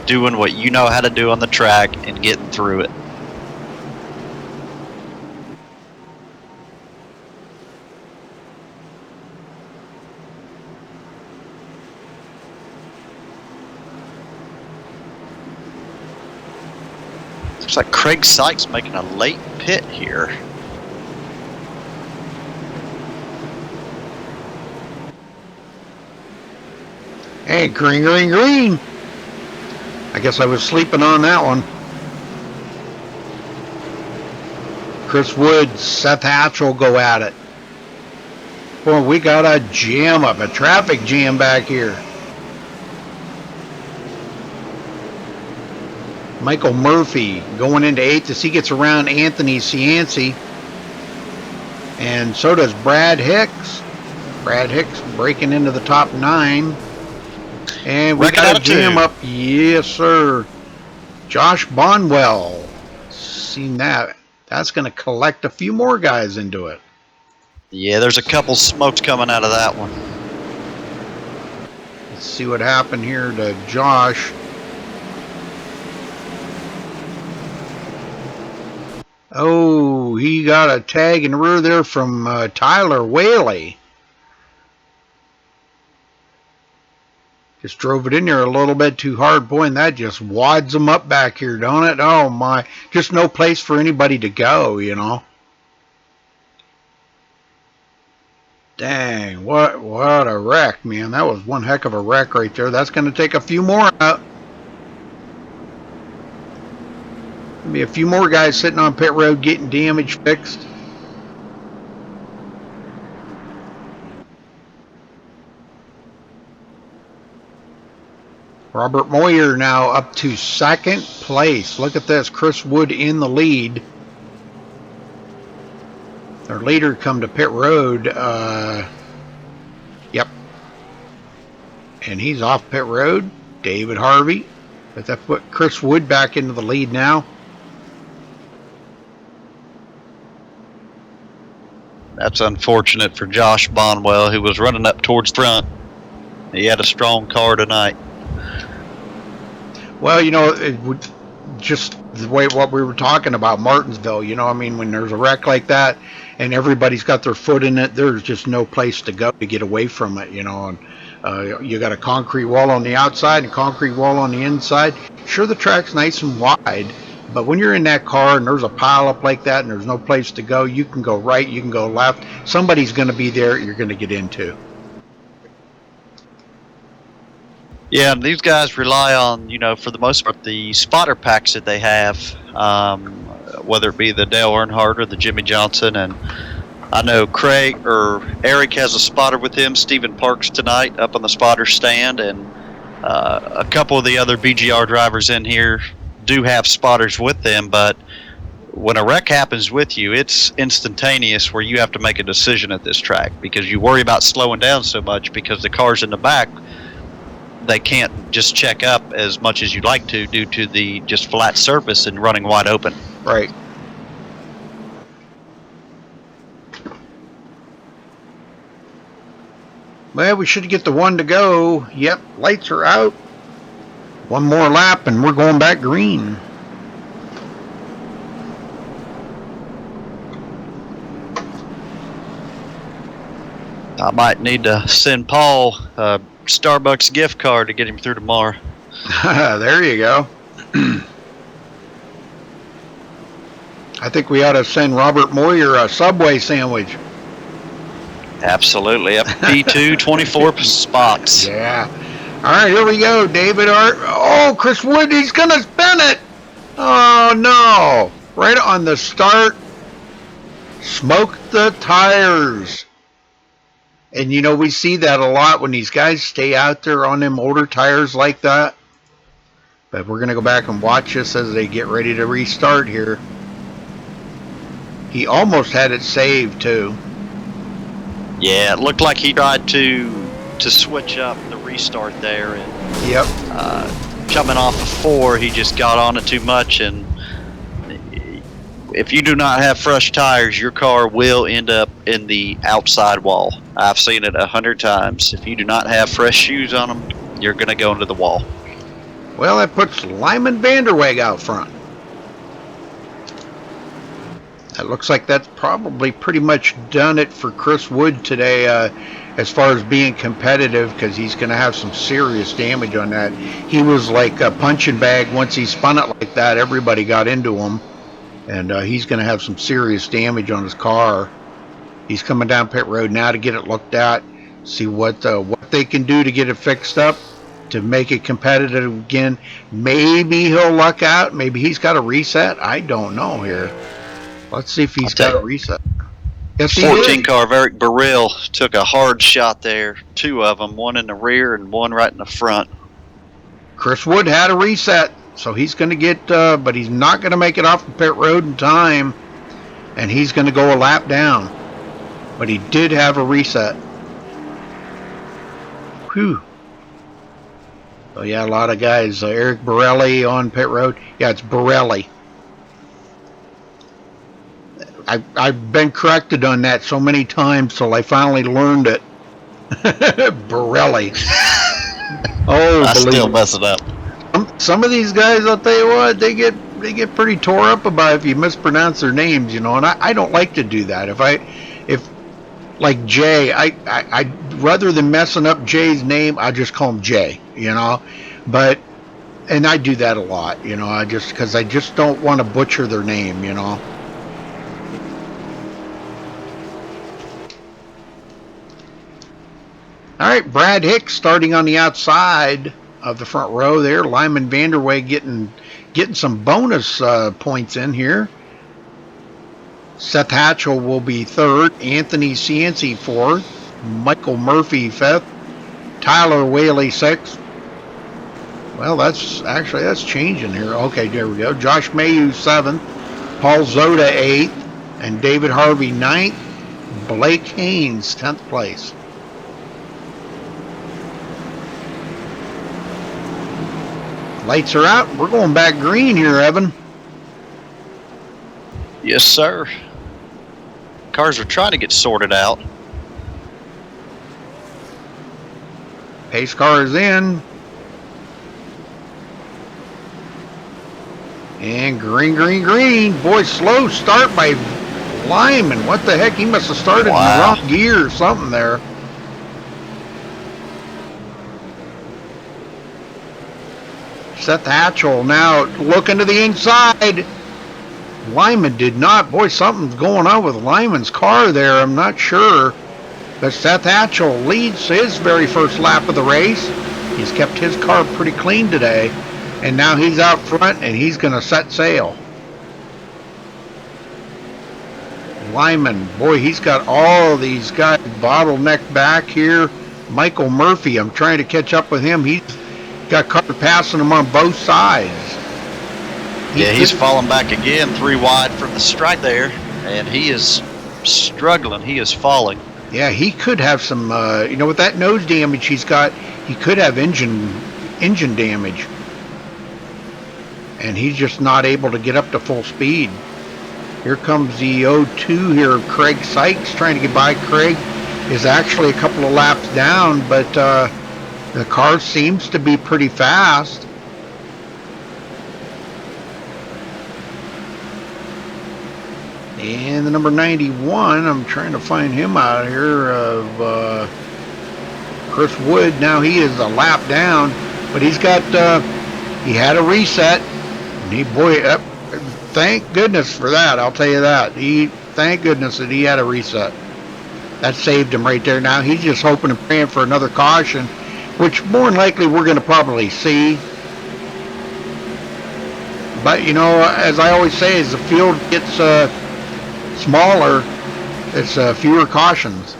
doing what you know how to do on the track and getting through it. Looks like Craig Sykes making a late pit here. Hey, green, green, green. I guess I was sleeping on that one. Chris Wood, Seth Hatchell go at it. Boy, we got a jam up, a traffic jam back here. Michael Murphy going into 8th as he gets around Anthony Cianci. And so does Brad Hicks. Brad Hicks breaking into the top 9. And we got a jam up. Yes, sir. Josh Bonwell. Seen that. That's going to collect a few more guys into it. Yeah, there's a couple smokes coming out of that one. Let's see what happened here to Josh. Oh, he got a tag in the rear there from Tyler Whaley. Just drove it in there a little bit too hard. Boy, and that just wads them up back here, don't it? Oh, my. Just no place for anybody to go, you know. Dang, what a wreck, man. That was one heck of a wreck right there. That's going to take a few more out. Maybe a few more guys sitting on pit road getting damage fixed. Robert Moyer now up to second place. Look at this. Chris Wood in the lead. Their leader come to pit road. Yep. And he's off pit road. David Harvey. But that put Chris Wood back into the lead now. That's unfortunate for Josh Bonwell, who was running up towards front. He had a strong car tonight. Well, you know, it would just the way what we were talking about Martinsville, you know, I mean, when there's a wreck like that and everybody's got their foot in it, there's just no place to go to get away from it, you know. And you got a concrete wall on the outside and a concrete wall on the inside. Sure, the track's nice and wide, but when you're in that car and there's a pile up like that and there's no place to go, you can go right, you can go left. Somebody's going to be there you're going to get into. Yeah, and these guys rely on, you know, for the most part, the spotter packs that they have, whether it be the Dale Earnhardt or the Jimmy Johnson. And I know Eric has a spotter with him, Stephen Parks, tonight up on the spotter stand. And a couple of the other BGR drivers in here do have spotters with them. But when a wreck happens with you, it's instantaneous where you have to make a decision at this track because you worry about slowing down so much because the cars in the back, they can't just check up as much as you'd like to due to the just flat surface and running wide open. Right. Well, we should get the one to go. Yep, lights are out. One more lap and we're going back green. I might need to send Paul a Starbucks gift card to get him through tomorrow. There you go. I think we ought to send Robert Moyer a Subway sandwich. Absolutely. Up P2, 24 spots. Yeah. All right, here we go. David Hart. Oh, Chris Wood, he's going to spin it. Oh, no. Right on the start. Smoked the tires. And, you know, we see that a lot when these guys stay out there on them older tires like that. But we're going to go back and watch this as they get ready to restart here. He almost had it saved, too. Yeah, it looked like he tried to switch up the restart there. And, yep. Coming off of 4, he just got on it too much. And if you do not have fresh tires, your car will end up in the outside wall. I've seen it 100 times. If you do not have fresh shoes on them, you're going to go into the wall. Well, that puts Lyman Vanderweg out front. It looks like that's probably pretty much done it for Chris Wood today as far as being competitive, because he's going to have some serious damage on that. He was like a punching bag. Once he spun it like that, everybody got into him. And he's going to have some serious damage on his car. He's coming down pit road now to get it looked at, see what they can do to get it fixed up, to make it competitive again. Maybe he'll luck out. Maybe he's got a reset. I don't know here. Let's see if he's got a reset. Yes, 14 car of Eric Burrell took a hard shot there. 2 of them, one in the rear and one right in the front. Chris Wood had a reset. So he's going to get, but he's not going to make it off the pit road in time, and he's going to go a lap down. But he did have a reset. Whew. So yeah, a lot of guys. Eric Borelli on pit road. Yeah, it's Borelli. I've been corrected on that so many times till I finally learned it. Borelli. Oh, I still mess it up. Some of these guys, I'll tell you what, they get pretty tore up about if you mispronounce their names, you know, and I don't like to do that. If like Jay, I rather than messing up Jay's name, I just call him Jay. you know. But and I do that a lot, you know. Because I just don't want to butcher their name, you know. All right, Brad Hicks starting on the outside of the front row there. Lyman Vanderway getting some bonus points in here. Seth Hatchell will be third. Anthony Cianci fourth. Michael Murphy fifth. Tyler Whaley sixth. Well, that's changing here. Okay, there we go. Josh Mayu seventh. Paul Zoda eighth. And David Harvey ninth. Blake Haynes 10th place. Lights are out. We're going back green here, Evan. Yes, sir. Cars are trying to get sorted out. Pace car is in. And green, green, green. Boy, slow start by Lyman. What the heck? He must have started in the wrong gear or something there. Seth Hatchell now looking to the inside. Lyman did not. Boy, something's going on with Lyman's car there. I'm not sure. But Seth Hatchell leads his very first lap of the race. He's kept his car pretty clean today. And now he's out front and he's going to set sail. Lyman, boy, he's got all these guys bottlenecked back here. Michael Murphy, I'm trying to catch up with him. He's got cars passing him on both sides. He's falling back again, 3 wide from the strike there, and he is struggling. He is falling. Yeah, he could have some, with that nose damage he's got, he could have engine damage. And he's just not able to get up to full speed. Here comes the 0-2 here of Craig Sykes trying to get by. Craig is actually a couple of laps down, but the car seems to be pretty fast. And the number 91, I'm trying to find him out here, of Chris Wood. Now he is a lap down, but he's got, he had a reset. And thank goodness for that, I'll tell you that. Thank goodness that he had a reset. That saved him right there. Now he's just hoping and praying for another caution, which more than likely we're going to probably see. But, as I always say, as the field gets smaller, it's fewer cautions.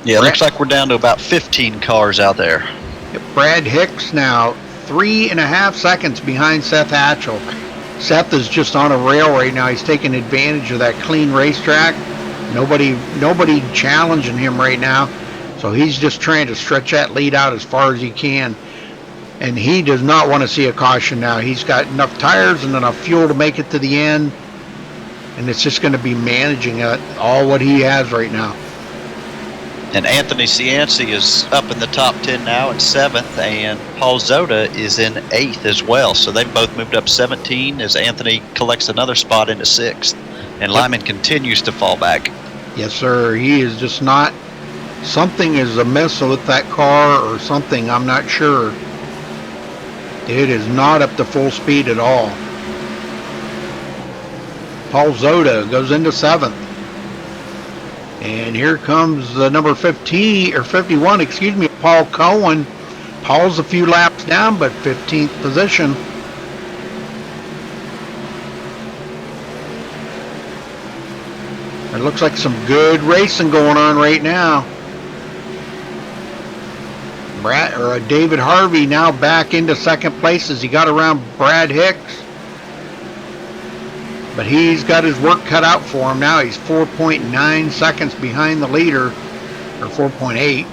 Yeah, it looks like we're down to about 15 cars out there. Brad Hicks now 3.5 seconds behind Seth Hatchell. Seth is just on a rail right now. He's taking advantage of that clean racetrack. Nobody challenging him right now. So he's just trying to stretch that lead out as far as he can. And he does not want to see a caution now. He's got enough tires and enough fuel to make it to the end. And it's just going to be managing all what he has right now. And Anthony Cianci is up in the top 10 now in 7th, and Paul Zoda is in 8th as well. So they've both moved up 17 as Anthony collects another spot into 6th. And Lyman continues to fall back. Yes, sir. He is just not... Something is amiss with that car or something. I'm not sure. It is not up to full speed at all. Paul Zoda goes into 7th. And here comes the number 51, Paul Cohen. Paul's a few laps down, but 15th position. It looks like some good racing going on right now. David Harvey now back into second place as he got around Brad Hicks. But he's got his work cut out for him now. He's 4.9 seconds behind the leader, or 4.8.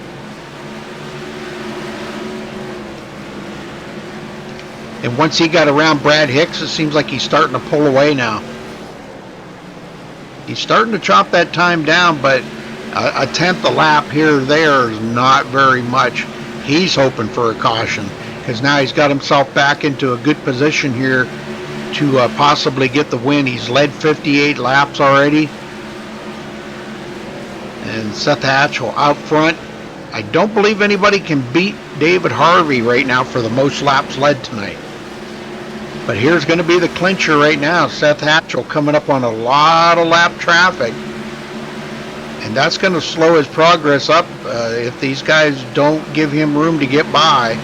And once he got around Brad Hicks, it seems like he's starting to pull away now. He's starting to chop that time down, but a tenth a lap here or there is not very much. He's hoping for a caution because now he's got himself back into a good position here to possibly get the win. He's led 58 laps already. And Seth Hatchell out front. I don't believe anybody can beat David Harvey right now for the most laps led tonight. But here's going to be the clincher right now. Seth Hatchell coming up on a lot of lap traffic. And that's going to slow his progress up if these guys don't give him room to get by.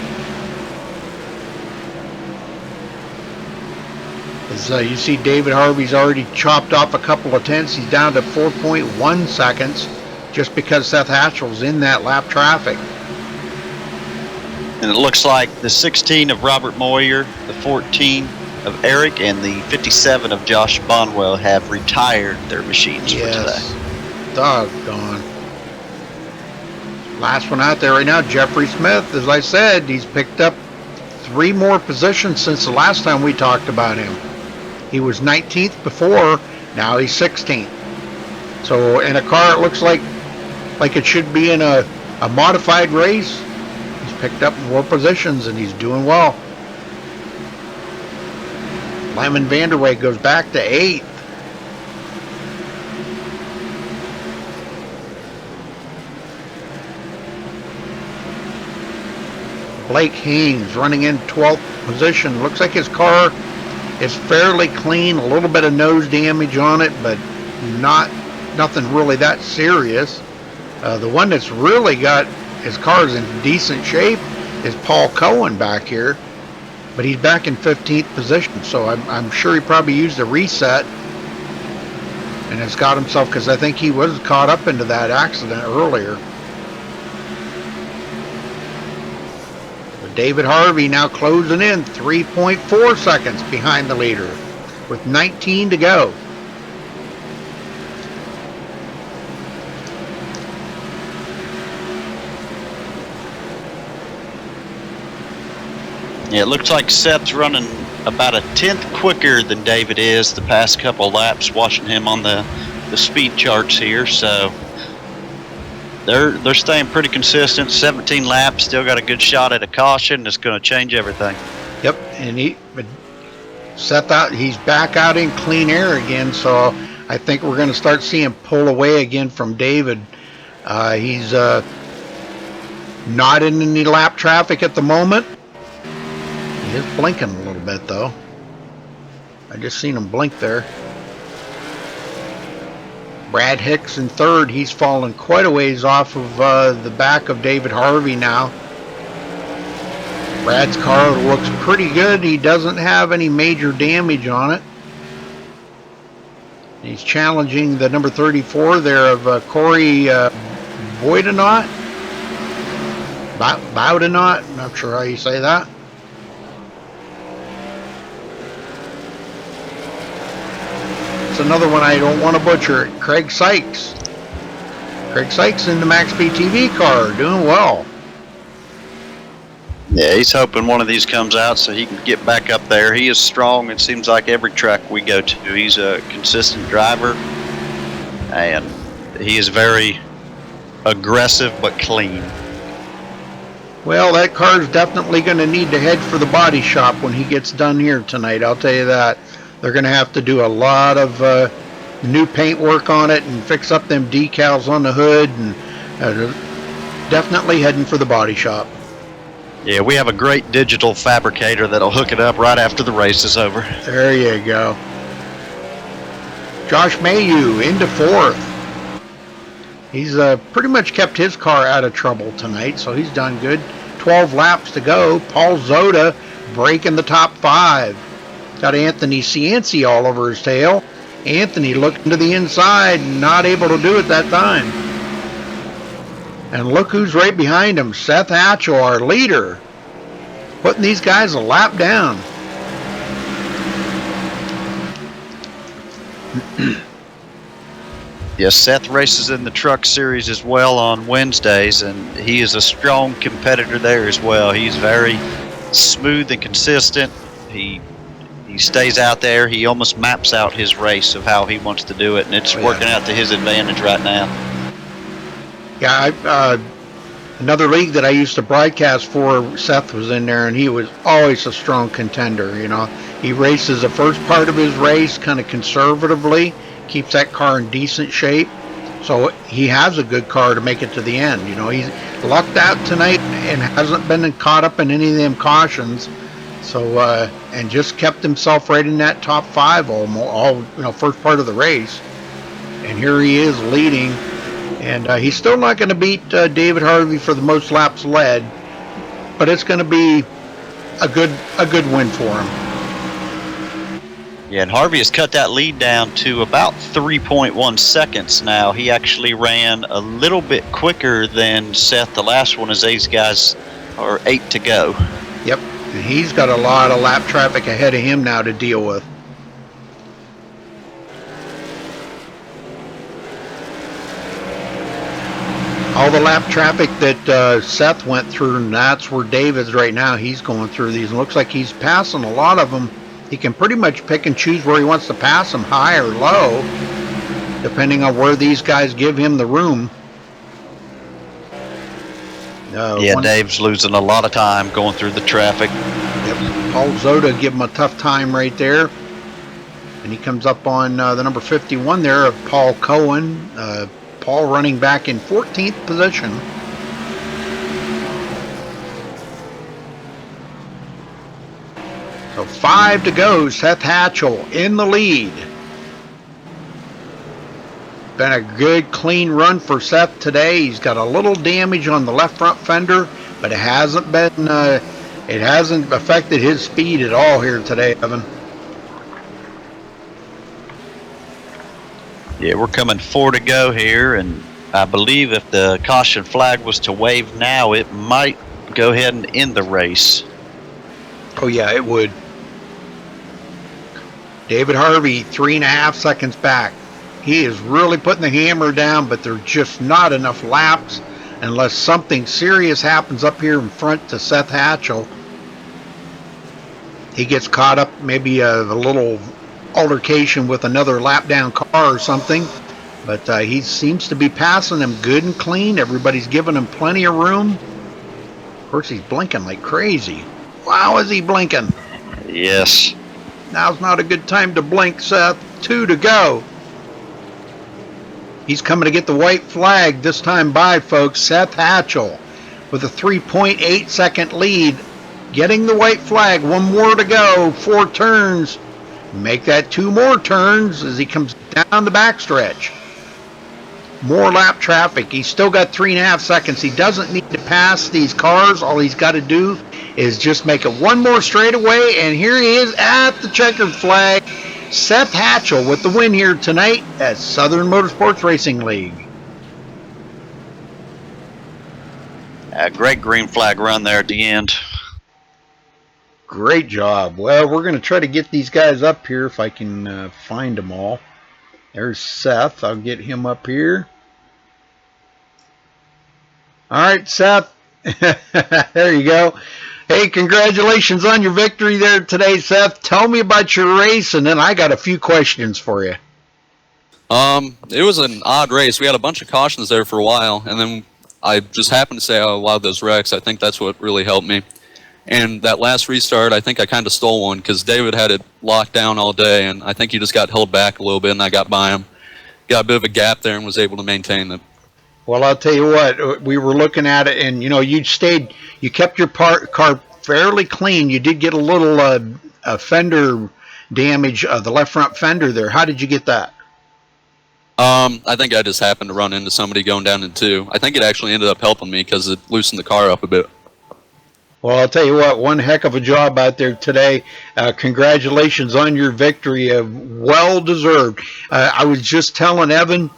As you see, David Harvey's already chopped off a couple of tenths. He's down to 4.1 seconds just because Seth Hatchell's in that lap traffic. And it looks like the 16 of Robert Moyer, the 14 of Eric, and the 57 of Josh Bonwell have retired their machines for today. Doggone. Last one out there right now, Jeffrey Smith. As I said, he's picked up 3 more positions since the last time we talked about him. He was 19th before, now he's 16th. So in a car it looks like it should be in a modified race, he's picked up more positions and he's doing well. Lyman Vanderwey goes back to 8th. Blake Haynes running in 12th position. Looks like his car is fairly clean. A little bit of nose damage on it, but nothing really that serious. The one that's really got his car's in decent shape is Paul Cohen back here, but he's back in 15th position. So I'm sure he probably used a reset and has got himself, because I think he was caught up into that accident earlier. David Harvey now closing in 3.4 seconds behind the leader with 19 to go. Yeah, it looks like Seth's running about a tenth quicker than David is the past couple laps, watching him on the speed charts here. So they're staying pretty consistent. 17 laps, still got a good shot at a caution. It's going to change everything. Yep, and Seth out. He's back out in clean air again. So I think we're going to start seeing pull away again from David. He's not in any lap traffic at the moment. He is blinking a little bit though. I just seen him blink there. Brad Hicks in 3rd. He's fallen quite a ways off of the back of David Harvey now. Brad's car looks pretty good. He doesn't have any major damage on it. He's challenging the number 34 there of Corey Boudinot. Boudinot. Not sure how you say that. It's another one I don't want to butcher it. Craig Sykes. Craig Sykes in the MaxSpeedTV car, doing well. Yeah, he's hoping one of these comes out so he can get back up there. He is strong. It seems like every track we go to, he's a consistent driver, and he is very aggressive but clean. Well, that car's definitely going to need to head for the body shop when he gets done here tonight. I'll tell you that. They're going to have to do a lot of new paint work on it and fix up them decals on the hood, and definitely heading for the body shop. Yeah, we have a great digital fabricator that'll hook it up right after the race is over. There you go. Josh Mayu into 4th. He's pretty much kept his car out of trouble tonight, so he's done good. 12 laps to go. Paul Zoda breaking the top 5. Got Anthony Cianci all over his tail. Anthony looking to the inside, not able to do it that time. And look who's right behind him. Seth Hatchell, our leader, putting these guys a lap down. Yes, Seth races in the truck series as well on Wednesdays, and he is a strong competitor there as well. He's very smooth and consistent. He stays out there. He almost maps out his race of how he wants to do it, and it's working out to his advantage right now. Yeah, another league that I used to broadcast for, Seth was in there, and he was always a strong contender. You know, he races the first part of his race kind of conservatively, keeps that car in decent shape, so he has a good car to make it to the end. You know, he's lucked out tonight and hasn't been caught up in any of them cautions. So and just kept himself right in that top 5 all first part of the race. And here he is leading, and he's still not going to beat David Harvey for the most laps led, but it's going to be a good win for him. Yeah, and Harvey has cut that lead down to about 3.1 seconds now. He actually ran a little bit quicker than Seth the last one, as these guys are 8 to go. Yep, and he's got a lot of lap traffic ahead of him now to deal with. All the lap traffic that Seth went through, and that's where David's right now. He's going through these. It looks like he's passing a lot of them. He can pretty much pick and choose where he wants to pass them, high or low, depending on where these guys give him the room. Dave's losing a lot of time going through the traffic. Yep. Paul Zoda give him a tough time right there. And he comes up on the number 51 there of Paul Cohen. Paul running back in 14th position. So 5 to go. Seth Hatchell in the lead. Been a good clean run for Seth today. He's got a little damage on the left front fender, but it hasn't affected his speed at all here today, Evan. Yeah, we're coming 4 to go here, and I believe if the caution flag was to wave now, it might go ahead and end the race. Oh yeah, it would. David Harvey, 3.5 seconds back. He is really putting the hammer down, but there's just not enough laps unless something serious happens up here in front to Seth Hatchell. He gets caught up, maybe a little altercation with another lap down car or something, but he seems to be passing them good and clean. Everybody's giving him plenty of room. Of course, he's blinking like crazy. Wow, is he blinking? Yes. Now's not a good time to blink, Seth. 2 to go. He's coming to get the white flag this time by, folks. Seth Hatchell with a 3.8 second lead, getting the white flag. 1 more to go. 4 turns. Make that 2 more turns as he comes down the backstretch. More lap traffic. He's still got 3.5 seconds. He doesn't need to pass these cars. All he's got to do is just make it 1 more straightaway, and here he is at the checkered flag. Seth Hatchell with the win here tonight at Southern Motorsports Racing League. A great green flag run there at the end. Great job. Well, we're going to try to get these guys up here if I can find them all. There's Seth. I'll get him up here. All right, Seth. There you go. Hey, congratulations on your victory there today, Seth. Tell me about your race, and then I got a few questions for you. It was an odd race. We had a bunch of cautions there for a while, and then I just happened to say, oh, wow, those wrecks. I think that's what really helped me. And that last restart, I think I kind of stole one because David had it locked down all day, and I think he just got held back a little bit, and I got by him. Got a bit of a gap there and was able to maintain it. Well, I'll tell you what, we were looking at it, and you kept your car fairly clean. You did get a little fender damage, the left front fender there. How did you get that? I think I just happened to run into somebody going down in 2. I think it actually ended up helping me because it loosened the car up a bit. Well, I'll tell you what, one heck of a job out there today. Congratulations on your victory. Well deserved. I was just telling Evan,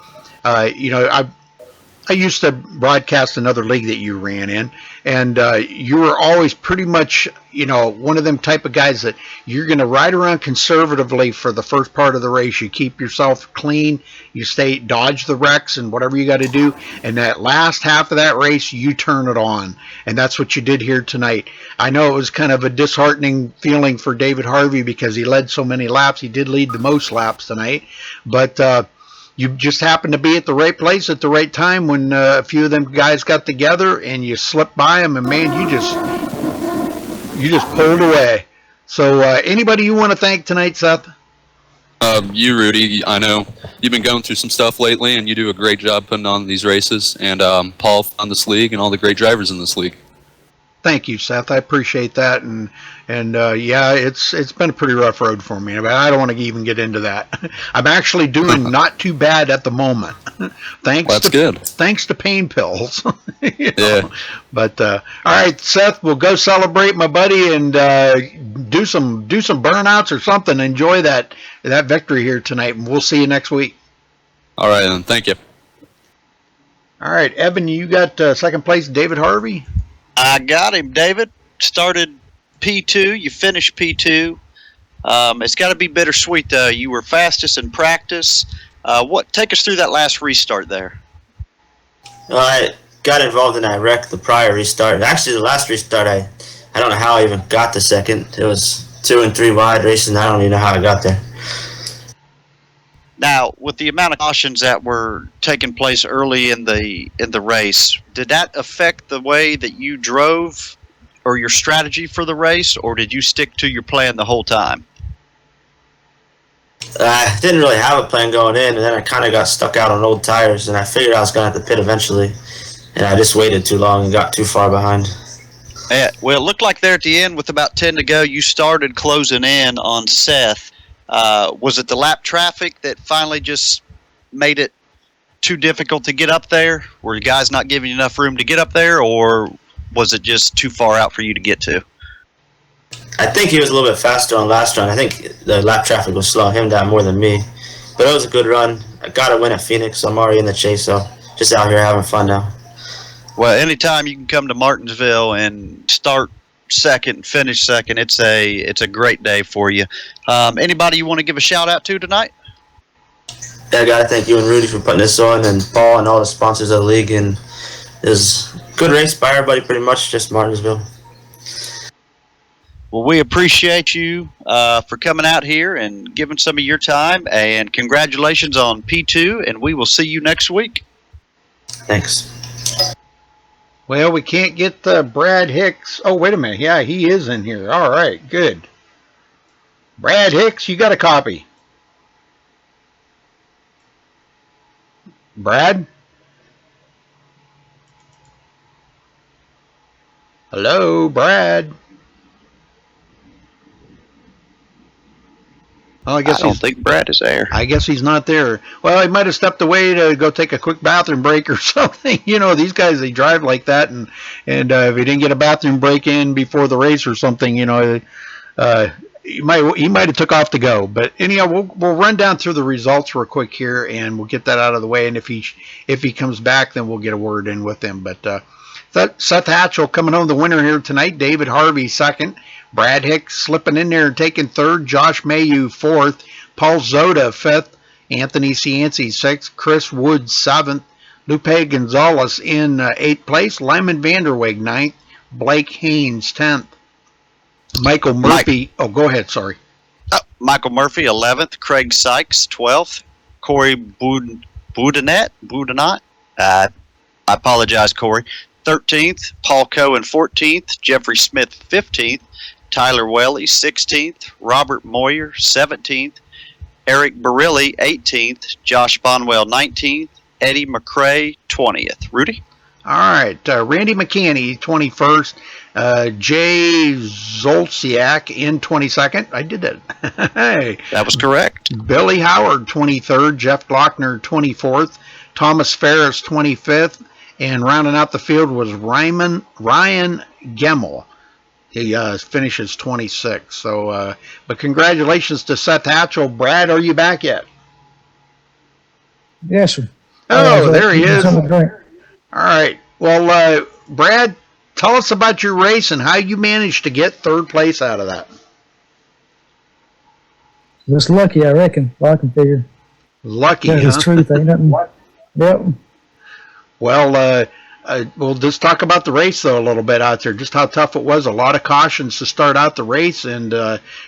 I used to broadcast another league that you ran in, and you were always pretty much, one of them type of guys that you're going to ride around conservatively for the first part of the race. You keep yourself clean, you dodge the wrecks and whatever you got to do, and that last half of that race, you turn it on, and that's what you did here tonight. I know it was kind of a disheartening feeling for David Harvey because he led so many laps. He did lead the most laps tonight, but you just happened to be at the right place at the right time when a few of them guys got together, and you slipped by them, and man, you just pulled away. So anybody you want to thank tonight, Seth? You, Rudy, I know you've been going through some stuff lately, and you do a great job putting on these races. And Paul found this league and all the great drivers in this league. Thank you, Seth. I appreciate that, and yeah, it's been a pretty rough road for me, but I don't want to even get into that. I'm actually doing not too bad at the moment, That's good. Thanks to pain pills. You know? Yeah. But all right, Seth, we'll go celebrate my buddy and do some burnouts or something. Enjoy that victory here tonight, and we'll see you next week. All right, then. Thank you. All right, Evan, you got second place, David Harvey. I got him, David. Started P2. You finished P2. It's got to be bittersweet, though. You were fastest in practice. Take us through that last restart there. Well, I got involved in that wreck the prior restart. Actually, the last restart, I don't know how I even got to second. It was 2 and 3 wide racing. I don't even know how I got there. Now, with the amount of cautions that were taking place early in the race, did that affect the way that you drove or your strategy for the race, or did you stick to your plan the whole time? I didn't really have a plan going in, and then I kind of got stuck out on old tires, and I figured I was going to have to pit eventually, and I just waited too long and got too far behind. Yeah, well, it looked like there at the end with about 10 to go, you started closing in on Seth. Was it the lap traffic that finally just made it too difficult to get up there? Were you guys not giving you enough room to get up there, or was it just too far out for you to get to? I think he was a little bit faster on last run. I think the lap traffic was slowing him down more than me. But it was a good run. I got a win at Phoenix, so I'm already in the chase, so just out here having fun now. Well, anytime you can come to Martinsville and start second and finish second, it's a great day for you. Anybody you want to give a shout out to tonight? Yeah, I got to thank you and Rudy for putting this on, and Paul and all the sponsors of the league. And it was a good race by everybody, pretty much, just Martinsville. Well, we appreciate you for coming out here and giving some of your time, and congratulations on P2, and we will see you next week. Thanks. Well, we can't get Brad Hicks. Oh, wait a minute. Yeah, he is in here. All right, good. Brad Hicks, you got a copy. Brad? Hello, Brad. Well, I don't think Brad is there. I guess he's not there. Well, he might have stepped away to go take a quick bathroom break or something. You know, these guys, they drive like that, and if he didn't get a bathroom break in before the race or something, you know, he might have took off to go. But anyhow, we'll run down through the results real quick here, and we'll get that out of the way. And if he comes back, then we'll get a word in with him. But Seth Hatchell coming home the winner here tonight. David Harvey second. Brad Hicks slipping in there and taking third. Josh Mayu fourth. Paul Zoda fifth. Anthony Cianci sixth. Chris Woods seventh. Lupe Gonzalez in eighth place. Lyman Vanderweg ninth. Blake Haynes 10th. Michael Murphy. Oh, go ahead. Sorry. Michael Murphy 11th. Craig Sykes 12th. Corey Boudinot. I apologize, Corey. 13th. Paul Cohen 14th. Jeffrey Smith 15th. Tyler Welly 16th. Robert Moyer 17th. Eric Barilli 18th. Josh Bonwell 19th. Eddie McCrae 20th. Rudy? All right. Randy McCanny 21st. Jay Zolciak in 22nd. I did that. Hey. That was correct. Billy Howard 23rd. Jeff Glockner 24th. Thomas Ferris 25th. And rounding out the field was Ryan Gemmel. He finishes 26th. So, but congratulations to Seth Hatchell. Brad, are you back yet? Yes, sir. Oh, there he is. All right. Well, Brad, tell us about your race and how you managed to get third place out of that. Just lucky, I reckon. Well, I can figure. Lucky, That's the truth. Ain't nothing. Yep. Well, we'll just talk about the race, though, a little bit out there, just how tough it was. A lot of cautions to start out the race, and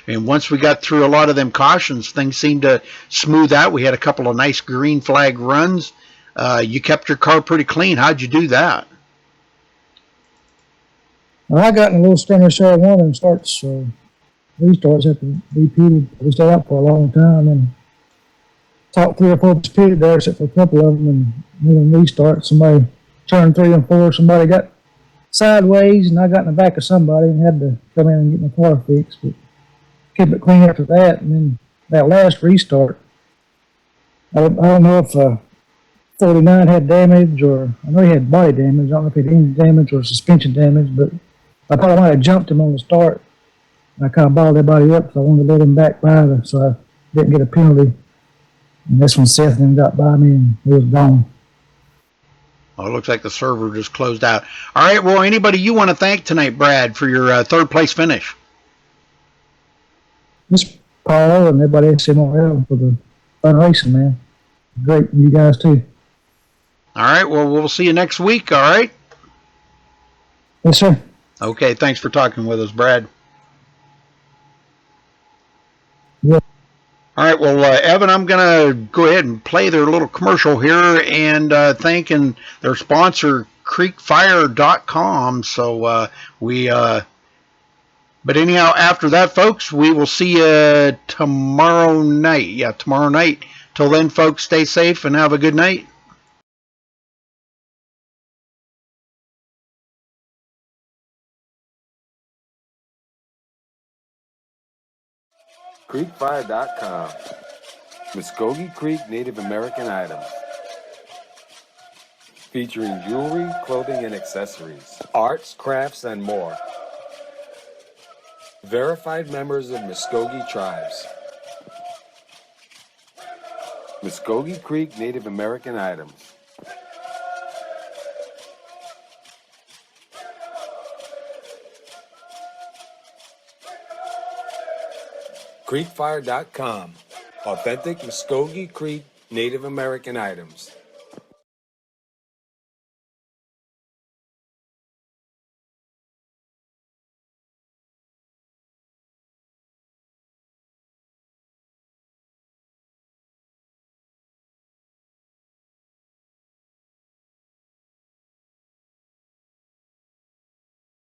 once we got through a lot of them cautions, things seemed to smooth out. We had a couple of nice green flag runs. You kept your car pretty clean. How'd you do that? Well, I got in a little skirmish there. One of them restarts have to be pitted. We stayed out for a long time, and talked 3 or 4 disputed there, except for a couple of them, and when restart, somebody turned 3 and 4, somebody got sideways, and I got in the back of somebody and had to come in and get my car fixed, but kept it clean after that. And then that last restart, I don't know if 49 had damage, or I know he had body damage. I don't know if he had engine damage or suspension damage, but I thought I might have jumped him on the start. And I kind of balled everybody up, so I wanted to let him back by, so I didn't get a penalty. And that's when Seth then got by me and he was gone. Well, it looks like the server just closed out. All right, well, anybody you want to thank tonight, Brad, for your third place finish? Just Paul and everybody at SMRL for the fun racing, man. Great, you guys too. All right, well, we'll see you next week, all right? Yes, sir. Okay, thanks for talking with us, Brad. Yeah. All right, well, Evan, I'm going to go ahead and play their little commercial here and thanking their sponsor, creekfire.com. So but anyhow, after that, folks, we will see you tomorrow night. Yeah, tomorrow night. Till then, folks, stay safe and have a good night. CreekFire.com. Muskogee Creek Native American items. Featuring jewelry, clothing, and accessories, arts, crafts, and more. Verified members of Muskogee tribes. Muskogee Creek Native American items. CreekFire.com. Authentic Muskogee Creek Native American items.